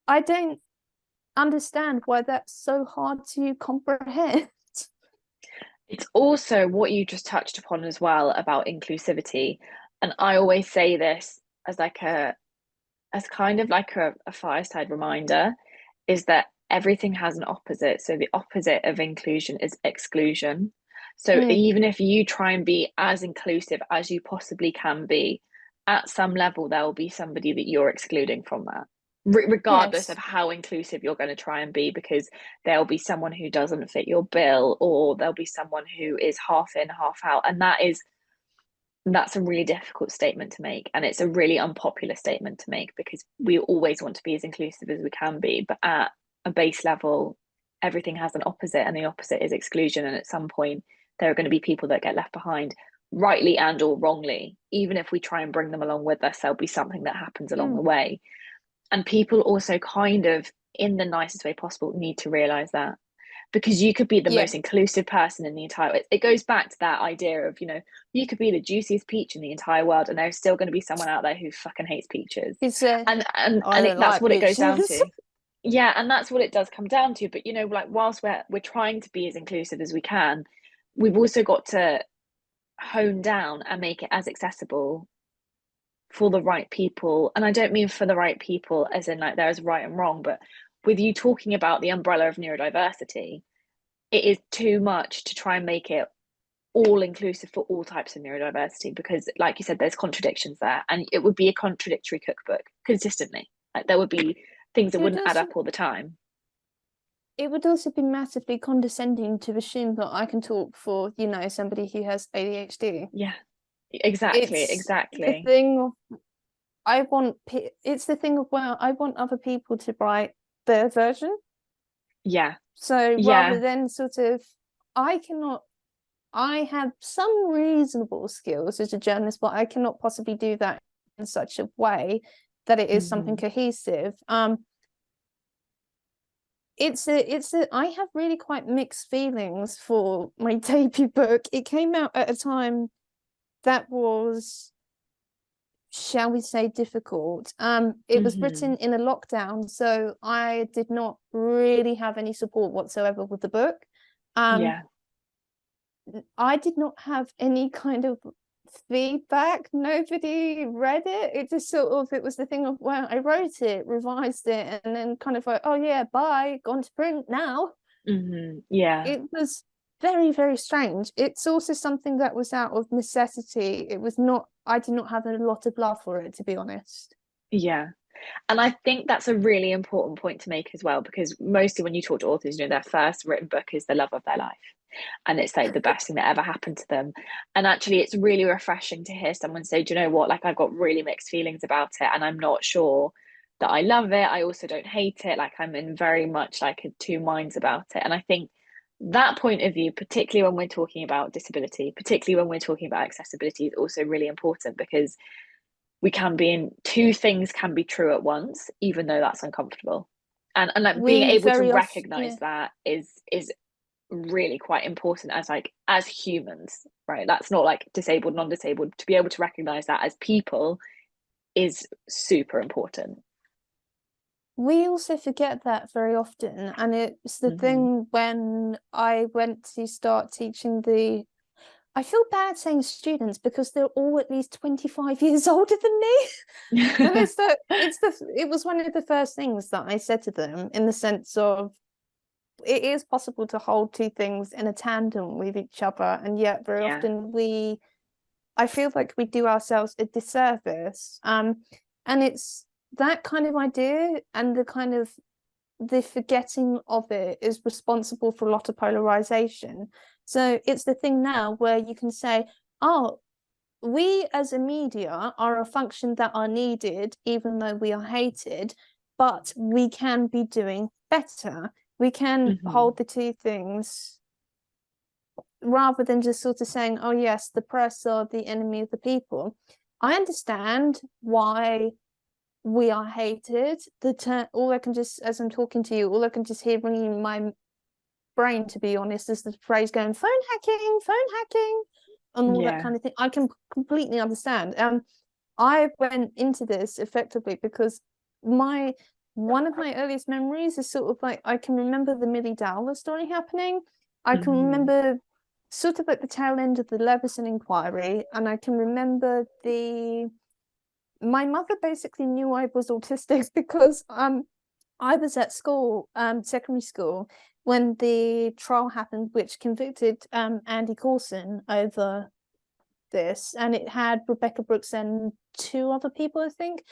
I don't understand why that's so hard to comprehend. It's also what you just touched upon as well about inclusivity. And I always say this as like as kind of like a fireside reminder, is that everything has an opposite. So the opposite of inclusion is exclusion. So Mm, even if you try and be as inclusive as you possibly can be, at some level there will be somebody that you're excluding from that, regardless of yes. how inclusive you're going to try and be, because there'll be someone who doesn't fit your bill, or there'll be someone who is half in, half out, and that's a really difficult statement to make, and it's a really unpopular statement to make because we always want to be as inclusive as we can be, but at a base level everything has an opposite, and the opposite is exclusion. And at some point there are going to be people that get left behind, rightly and or wrongly. Even if we try and bring them along with us, there'll be something that happens along the Mm, way. And people also kind of, in the nicest way possible, need to realize that, because you could be the yeah. most inclusive person in the entire, it goes back to that idea of, you could be the juiciest peach in the entire world and there's still going to be someone out there who fucking hates peaches. It's I don't That's like what it goes down peaches. to. Yeah, and that's what it does come down to. But like, whilst we're trying to be as inclusive as we can, we've also got to hone down and make it as accessible for the right people. And I don't mean for the right people as in like there is right and wrong, but with you talking about the umbrella of neurodiversity, it is too much to try and make it all inclusive for all types of neurodiversity, because like you said, there's contradictions there, and it would be a contradictory cookbook consistently. Like there would be things that It would wouldn't add also up all the time. it would also be massively condescending to assume that I can talk for, somebody who has ADHD. Yeah, exactly, It's the exactly. thing of it's the thing of, well, I want other people to write their version. Yeah, So rather yeah. than sort of, I have some reasonable skills as a journalist, but I cannot possibly do that in such a way that it is something cohesive. I have really quite mixed feelings for my debut book. It came out at a time that was, shall we say, difficult. It was written in a lockdown, so I did not really have any support whatsoever with the book. Yeah. I did not have any kind of feedback. Nobody read it. It just sort of, it was the thing of, well, I wrote it, revised it, and then kind of like, oh yeah, bye, gone to print now. Yeah. It was very, very strange. It's also something that was out of necessity. It was not, I did not have a lot of love for it, to be honest. Yeah. And I think that's a really important point to make as well, because mostly when you talk to authors, their first written book is the love of their life. And it's like the best thing that ever happened to them. And actually, it's really refreshing to hear someone say, do you know what? Like, I've got really mixed feelings about it, and I'm not sure that I love it. I also don't hate it. Like, I'm in very much like two minds about it. And I think that point of view, particularly when we're talking about disability, particularly when we're talking about accessibility, is also really important, because we can be in two things can be true at once, even though that's uncomfortable. And like being We able to very often, recognize that is really quite important as humans, right? That's not like disabled, non-disabled. To be able to recognize that as people is super important. we also forget that very often. And it's the Mm-hmm. thing when I went to start teaching I feel bad saying students because they're all at least 25 years older than me. And it was one of the first things that I said to them, in the sense of, it is possible to hold two things in a tandem with each other, and yet very Yeah. often I feel like we do ourselves a disservice. And it's that kind of idea, and the forgetting of it is responsible for a lot of polarization. So it's the thing now where you can say, oh, we as a media are a function that are needed, even though we are hated, but we can be doing better. We can Mm-hmm. hold the two things, rather than just sort of saying, oh yes, the press are the enemy of the people. I understand why we are hated. All I can just, as I'm talking to you, all I can just hear ringing in my brain, to be honest, is the phrase going, phone hacking, and all that Yeah. kind of thing. I can completely understand. I went into this effectively because one of my earliest memories is sort of like, I can remember the Millie Dowler story happening. I can Mm-hmm. remember sort of at the tail end of the Leveson inquiry, and I can remember my mother basically knew I was autistic because I was at school, secondary school, when the trial happened, which convicted Andy Coulson over this, and it had Rebecca Brooks and two other people, I think.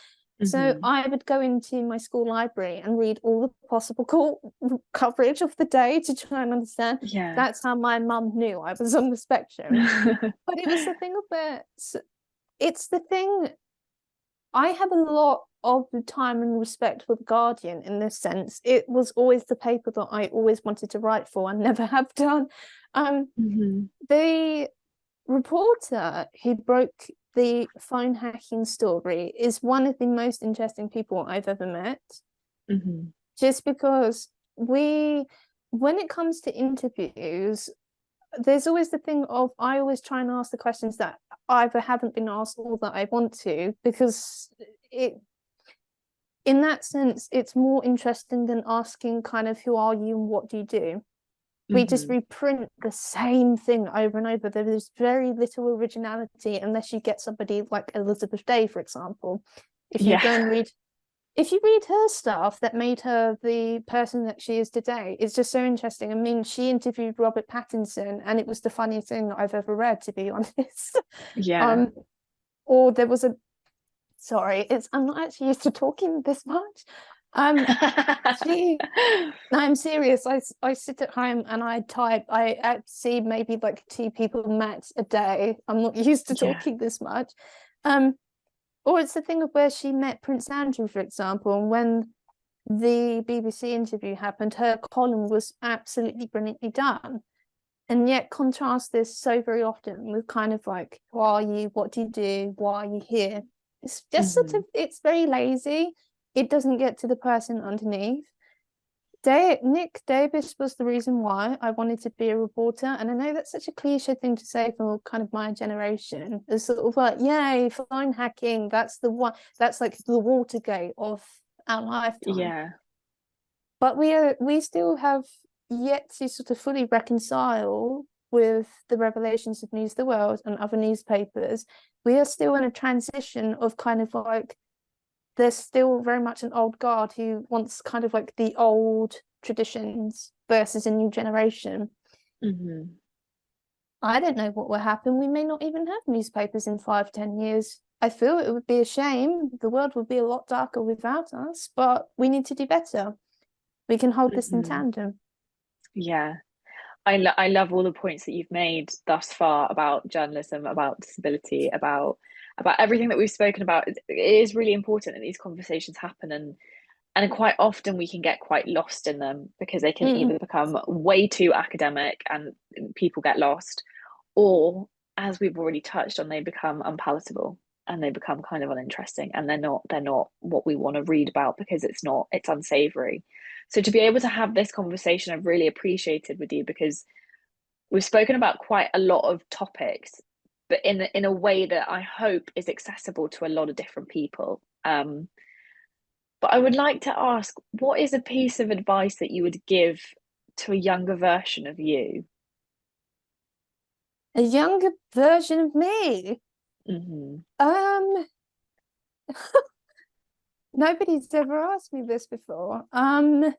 So Mm-hmm. I would go into my school library and read all the possible court coverage of the day to try and understand. Yeah. That's how my mum knew I was on the spectrum. But it was the thing of it. It's the thing. I have a lot of the time and respect for the Guardian in this sense. It was always the paper that I always wanted to write for and never have done. Mm-hmm. The reporter who broke the phone hacking story is one of the most interesting people I've ever met. Mm-hmm. Just because when it comes to interviews, there's always the thing of, I always try and ask the questions that either haven't been asked or that I want to, because in that sense, it's more interesting than asking kind of, who are you and what do you do? We just Mm-hmm. reprint the same thing over and over. There is very little originality unless you get somebody like Elizabeth Day, for example. If you go Yeah. and read if you read her stuff that made her the person that she is today, it's just so interesting. I mean, she interviewed Robert Pattinson, and it was the funniest thing I've ever read, to be honest. Yeah. Or there was sorry, I'm not actually used to talking this much. I'm serious. I sit at home and I type. I see maybe like 2 people max a day. I'm not used to Yeah. talking this much. Or it's the thing of where she met Prince Andrew, for example, and when the BBC interview happened, her column was absolutely brilliantly done. And yet contrast this so very often with kind of like, who are you? What do you do? Why are you here? It's just sort of, it's very lazy. It doesn't get to the person underneath. Nick Davis was the reason why I wanted to be a reporter. And I know that's such a cliche thing to say for kind of my generation. It's sort of like, yay, phone hacking. That's the one, that's like the Watergate of our lifetime. Yeah. But we still have yet to sort of fully reconcile with the revelations of News of the World and other newspapers. We are still in a transition of kind of like, there's still very much an old guard who wants kind of like the old traditions versus a new generation. I don't know what will happen. We may not even have newspapers in 5-10 years. I feel it would be a shame. The world would be a lot darker without us, but we need to do better. We can hold this in tandem. Yeah. I love all the points that you've made thus far about journalism, about disability, about everything that we've spoken about. It is really important that these conversations happen, and quite often we can get quite lost in them because they can either become way too academic and people get lost, or as we've already touched on, they become unpalatable and they become kind of uninteresting, and they're not what we want to read about because it's unsavory. So to be able to have this conversation, I've really appreciated with you, because we've spoken about quite a lot of topics, but in a way that I hope is accessible to a lot of different people. But I would like to ask, what is a piece of advice that you would give to a younger version of you? A younger version of me. Nobody's ever asked me this before. I'm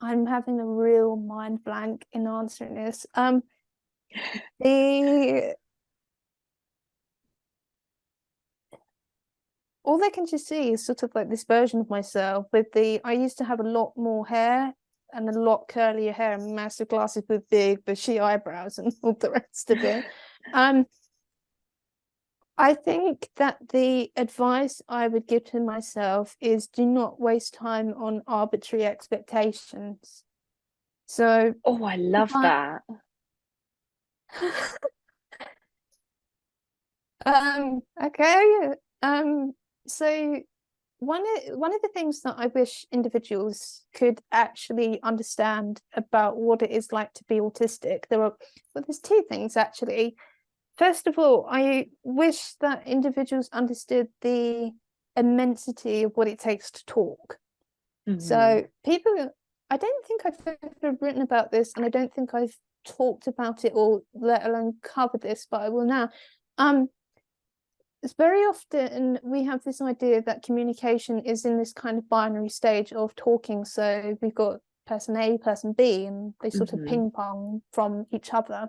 having a real mind blank in answering this. All they can just see is sort of like this version of myself with I used to have a lot more hair and a lot curlier hair and massive glasses with big bushy eyebrows and all the rest of it. I think that the advice I would give to myself is do not waste time on arbitrary expectations. So, I love that. Okay. So one of the things that I wish individuals could actually understand about what it is like to be autistic, there's 2 things actually. First of all, I wish that individuals understood the immensity of what it takes to talk. So I don't think I've ever written about this, and I don't think I've talked about it or let alone covered this, but I will now. It's very often we have this idea that communication is in this kind of binary stage of talking. So we've got person A, person B, and they sort of ping pong from each other.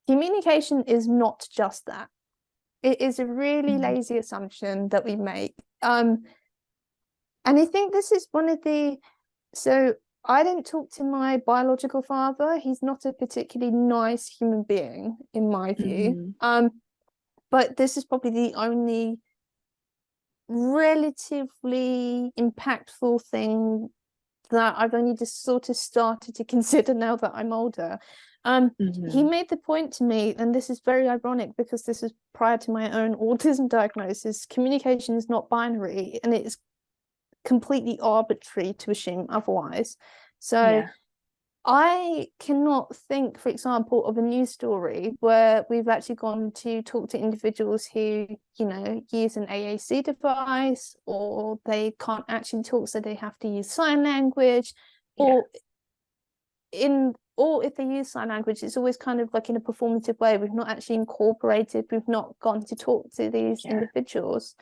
Communication is not just that. It is a really lazy assumption that we make. And I think this is one of so I don't talk to my biological father. He's not a particularly nice human being, in my view. But this is probably the only relatively impactful thing that I've only just sort of started to consider now that I'm older. He made the point to me, and this is very ironic because this is prior to my own autism diagnosis, communication is not binary and it's completely arbitrary to assume otherwise. So I cannot think, for example, of a news story where we've actually gone to talk to individuals who, use an AAC device, or they can't actually talk, so they have to use sign language, or in or if they use sign language, it's always kind of like in a performative way. We've not actually incorporated, we've not gone to talk to these individuals.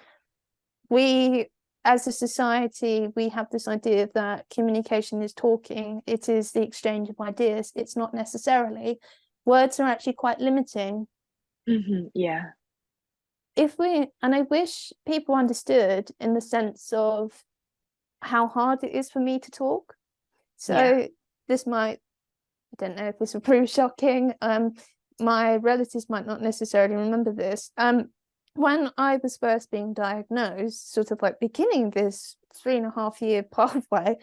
We, as a society, we have this idea that communication is talking, it is the exchange of ideas. It's not necessarily. Words are actually quite limiting. Yeah. And I wish people understood in the sense of how hard it is for me to talk. So this might, I don't know if this will prove shocking. My relatives might not necessarily remember this. When I was first being diagnosed, sort of like beginning this 3.5-year pathway,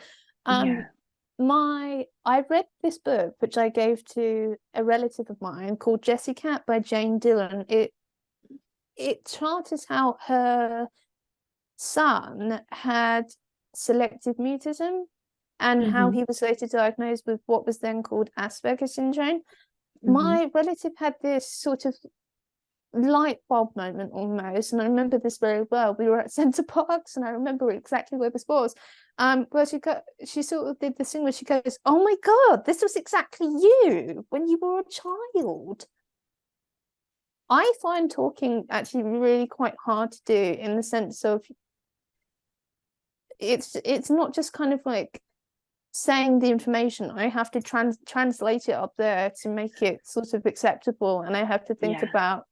I read this book, which I gave to a relative of mine, called Jessie Cat by Jane Dillon. It charts how her son had selective mutism and how he was later diagnosed with what was then called Asperger's syndrome. My relative had this sort of light bulb moment almost, and I remember this very well. We were at Centre Parks, and I remember exactly where this was. Where she sort of did this thing where she goes, "Oh my God, this was exactly you when you were a child." I find talking actually really quite hard to do, in the sense of it's not just kind of like saying the information. I have to translate it up there to make it sort of acceptable, and I have to think about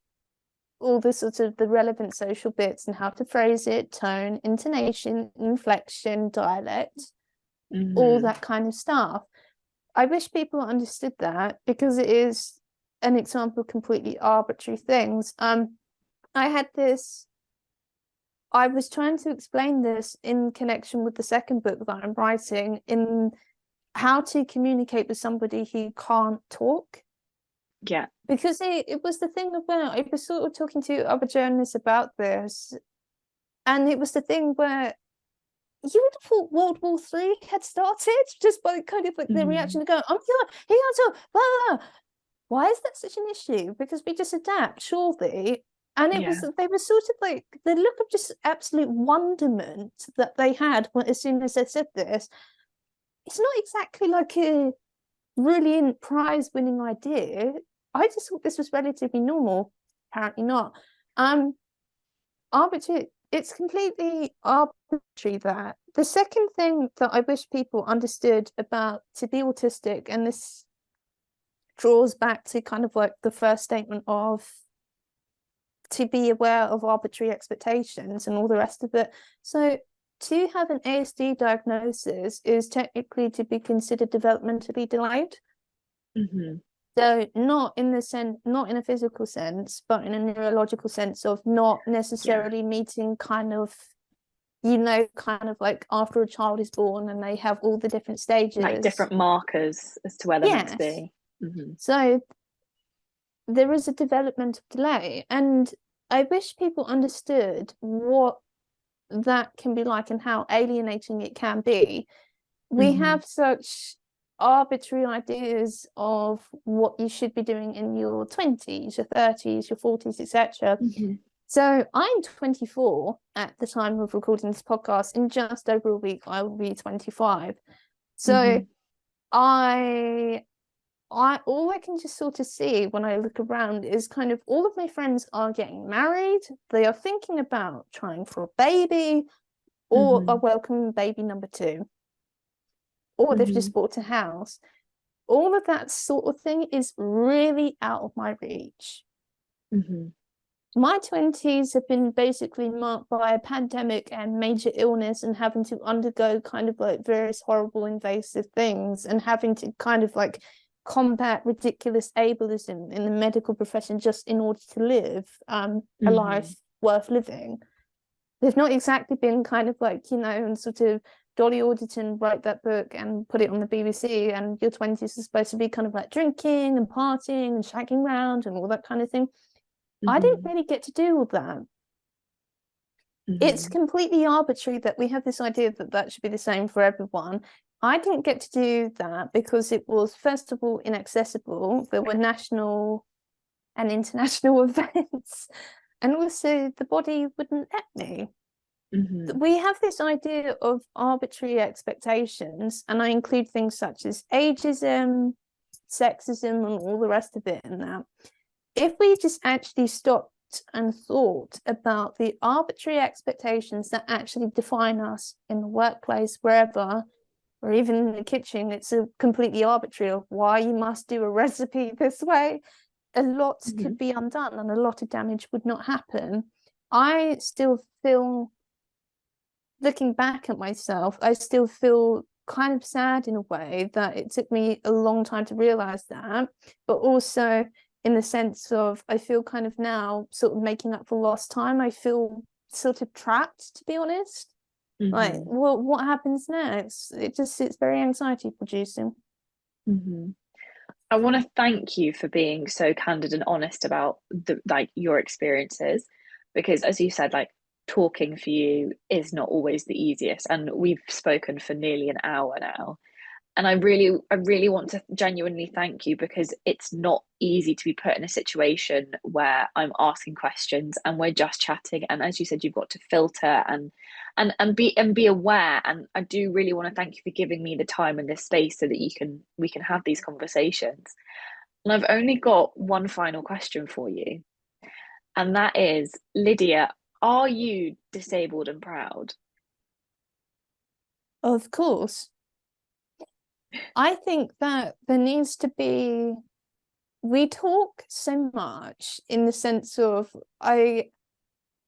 all the sort of the relevant social bits and how to phrase it, tone, intonation, inflection, dialect, all that kind of stuff. I wish people understood that, because it is an example of completely arbitrary things. I was trying to explain this in connection with the second book that I'm writing, in how to communicate with somebody who can't talk. Because it was the thing about, I was sort of talking to other journalists about this, and it was the thing where you would have thought World War III had started just by kind of like the reaction to go, "Oh my God, he can't talk, blah, blah, blah." Why is that such an issue? Because we just adapt, surely. And they were sort of like, the look of just absolute wonderment that they had as soon as they said this. It's not exactly like a brilliant prize-winning idea. I just thought this was relatively normal. Apparently not. Arbitrary. It's completely arbitrary. That the second thing that I wish people understood about to be autistic, and this draws back to kind of like the first statement of to be aware of arbitrary expectations and all the rest of it. So to have an ASD diagnosis is technically to be considered developmentally delayed. So not in a physical sense, but in a neurological sense of not necessarily meeting kind of, kind of like after a child is born and they have all the different stages. Like different markers as to where they're meant to be. So there is a developmental delay, and I wish people understood what that can be like and how alienating it can be. We have such arbitrary ideas of what you should be doing in your 20s, your 30s, your 40s, etc. So I'm 24 at the time of recording this podcast. In just over a week I will be 25. So all I can just sort of see when I look around is kind of all of my friends are getting married, they are thinking about trying for a baby, or a welcome baby number 2, or they've just bought a house. All of that sort of thing is really out of my reach. My 20s have been basically marked by a pandemic and major illness, and having to undergo kind of like various horrible invasive things, and having to kind of like combat ridiculous ableism in the medical profession just in order to live a life worth living. They've not exactly been kind of like, and sort of Dolly Alderton write that book and put it on the BBC, and your 20s are supposed to be kind of like drinking and partying and shagging around and all that kind of thing. I didn't really get to do all that. It's completely arbitrary that we have this idea that that should be the same for everyone. I didn't get to do that because it was, first of all, inaccessible. There were national and international events, and also the body wouldn't let me. We have this idea of arbitrary expectations, and I include things such as ageism, sexism and all the rest of it and that, if we just actually stopped and thought about the arbitrary expectations that actually define us in the workplace, wherever, or even in the kitchen, it's a completely arbitrary of why you must do a recipe this way, a lot could be undone and a lot of damage would not happen. I still feel, looking back at myself, I still feel kind of sad in a way that it took me a long time to realize that, but also in the sense of I feel kind of now sort of making up for lost time. I feel sort of trapped, to be honest. Like, well, what happens next? It's very anxiety producing. I want to thank you for being so candid and honest about your experiences, because as you said, like, talking for you is not always the easiest, and we've spoken for nearly an hour now. And I really want to genuinely thank you, because it's not easy to be put in a situation where I'm asking questions and we're just chatting. And as you said, you've got to filter and be aware. And I do really want to thank you for giving me the time and this space so that we can have these conversations. And I've only got one final question for you. And that is, Lydia, are you disabled and proud? Of course. I think that there needs to be, we talk so much in the sense of I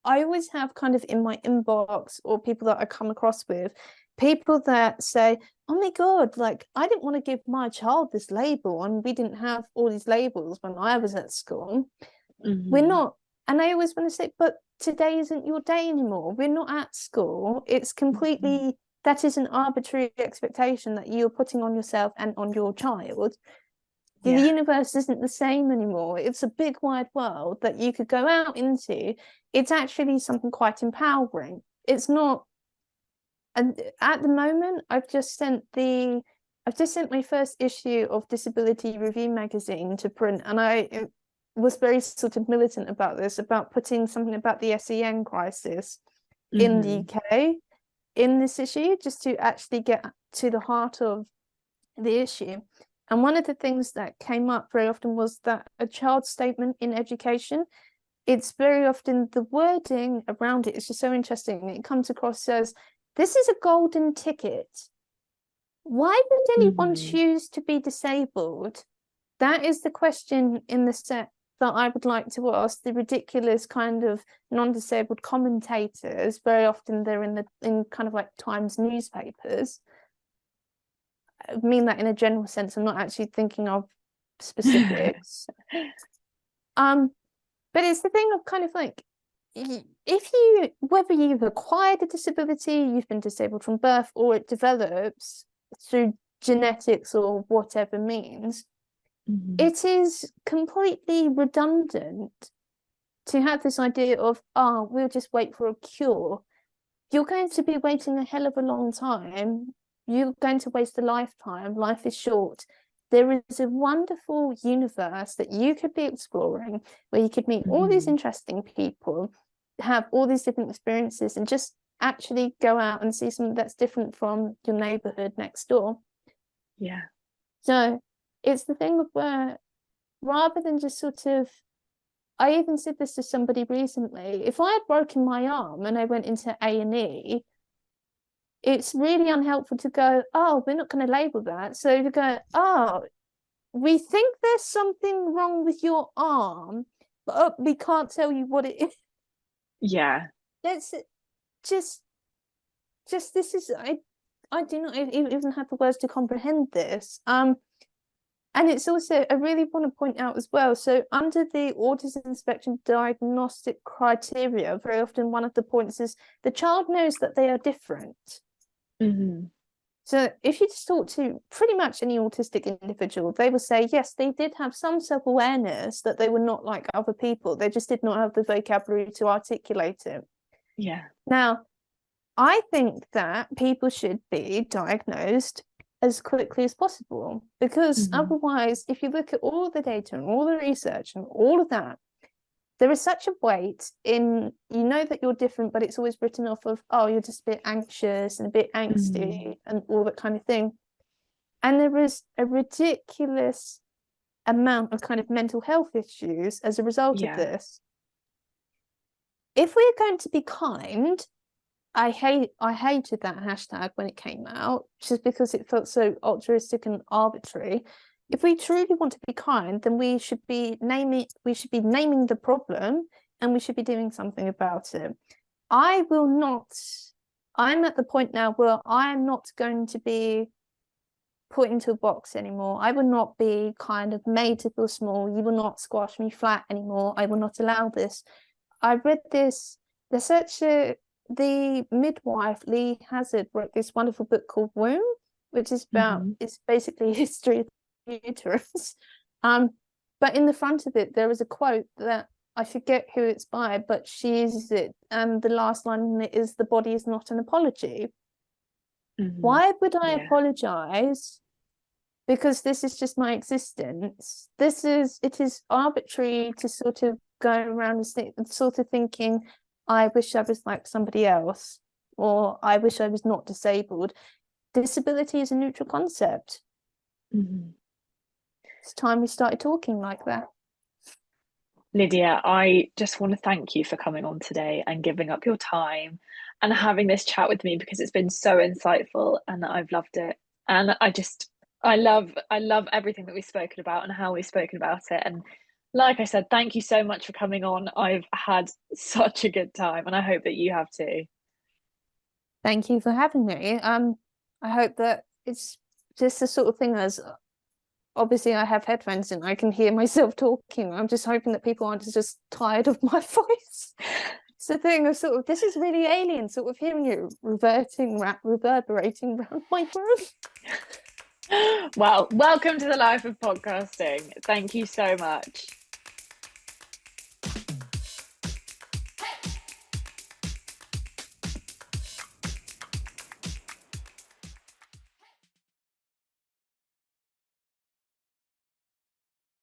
always have kind of in my inbox, or people that I come across with, people that say, oh my God, like, I didn't want to give my child this label, and we didn't have all these labels when I was at school. We're not, and I always want to say, but today isn't your day anymore. We're not at school. It's completely, that is an arbitrary expectation that you're putting on yourself and on your child. The universe isn't the same anymore. It's a big wide world that you could go out into. It's actually something quite empowering. It's not, and at the moment I've just sent my first issue of Disability Review magazine to print, and I was very sort of militant about this, about putting something about the SEN crisis in the UK in this issue, just to actually get to the heart of the issue. And one of the things that came up very often was that a child's statement in education, it's very often the wording around it is just so interesting. It comes across as, this is a golden ticket. Why would anyone choose to be disabled? That is the question in the set that I would like to ask the ridiculous kind of non-disabled commentators. Very often they're in kind of like Times newspapers. I mean that in a general sense. I'm not actually thinking of specifics. But it's the thing of kind of like, if you, whether you've acquired a disability, you've been disabled from birth, or it develops through genetics or whatever means, it is completely redundant to have this idea of, oh, we'll just wait for a cure. You're going to be waiting a hell of a long time. You're going to waste a lifetime. Life is short. There is a wonderful universe that you could be exploring, where you could meet all these interesting people, have all these different experiences, and just actually go out and see something that's different from your neighborhood next door. Yeah. So it's the thing of where, rather than just sort of, I even said this to somebody recently, if I had broken my arm and I went into A&E, it's really unhelpful to go, oh, we're not going to label that. So to go, oh, we think there's something wrong with your arm, but we can't tell you what it is. Yeah. That's just this is, I do not even have the words to comprehend this. And it's also, I really want to point out as well, so under the autism spectrum diagnostic criteria, very often one of the points is the child knows that they are different. So if you just talk to pretty much any autistic individual, they will say, yes, they did have some self-awareness that they were not like other people. They just did not have the vocabulary to articulate it. Yeah. Now, I think that people should be diagnosed as quickly as possible, because otherwise, if you look at all the data and all the research and all of that, there is such a weight in, you know that you're different, but it's always written off of, oh, you're just a bit anxious and a bit angsty and all that kind of thing. And there is a ridiculous amount of kind of mental health issues as a result of Yeah. this. If we're going to be kind, I hated that hashtag when it came out, just because it felt so altruistic and arbitrary. If we truly want to be kind, then we should be naming the problem, and we should be doing something about it. I'm at the point now where I am not going to be put into a box anymore. I will not be kind of made to feel small. You will not squash me flat anymore. I will not allow this. I read this, the midwife, Lee Hazard, wrote this wonderful book called Womb, which is about, it's basically history of the uterus. But in the front of it, there is a quote that I forget who it's by, but she uses it. And the last line is, "The body is not an apology." Why would I apologize? Because this is just my existence. It is arbitrary to sort of go around and sort of thinking, I wish I was like somebody else, or I wish I was not disabled. Disability is a neutral concept. It's time we started talking like that. Lydia, I just want to thank you for coming on today and giving up your time and having this chat with me, because it's been so insightful and I've loved it. And I love everything that we've spoken about and how we've spoken about it. And like I said, thank you so much for coming on. I've had such a good time, and I hope that you have too. Thank you for having me. I hope that it's just the sort of thing as, obviously I have headphones and I can hear myself talking. I'm just hoping that people aren't just tired of my voice. It's the thing of sort of, this is really alien, sort of hearing it reverberating around my room. Well, welcome to the life of podcasting. Thank you so much.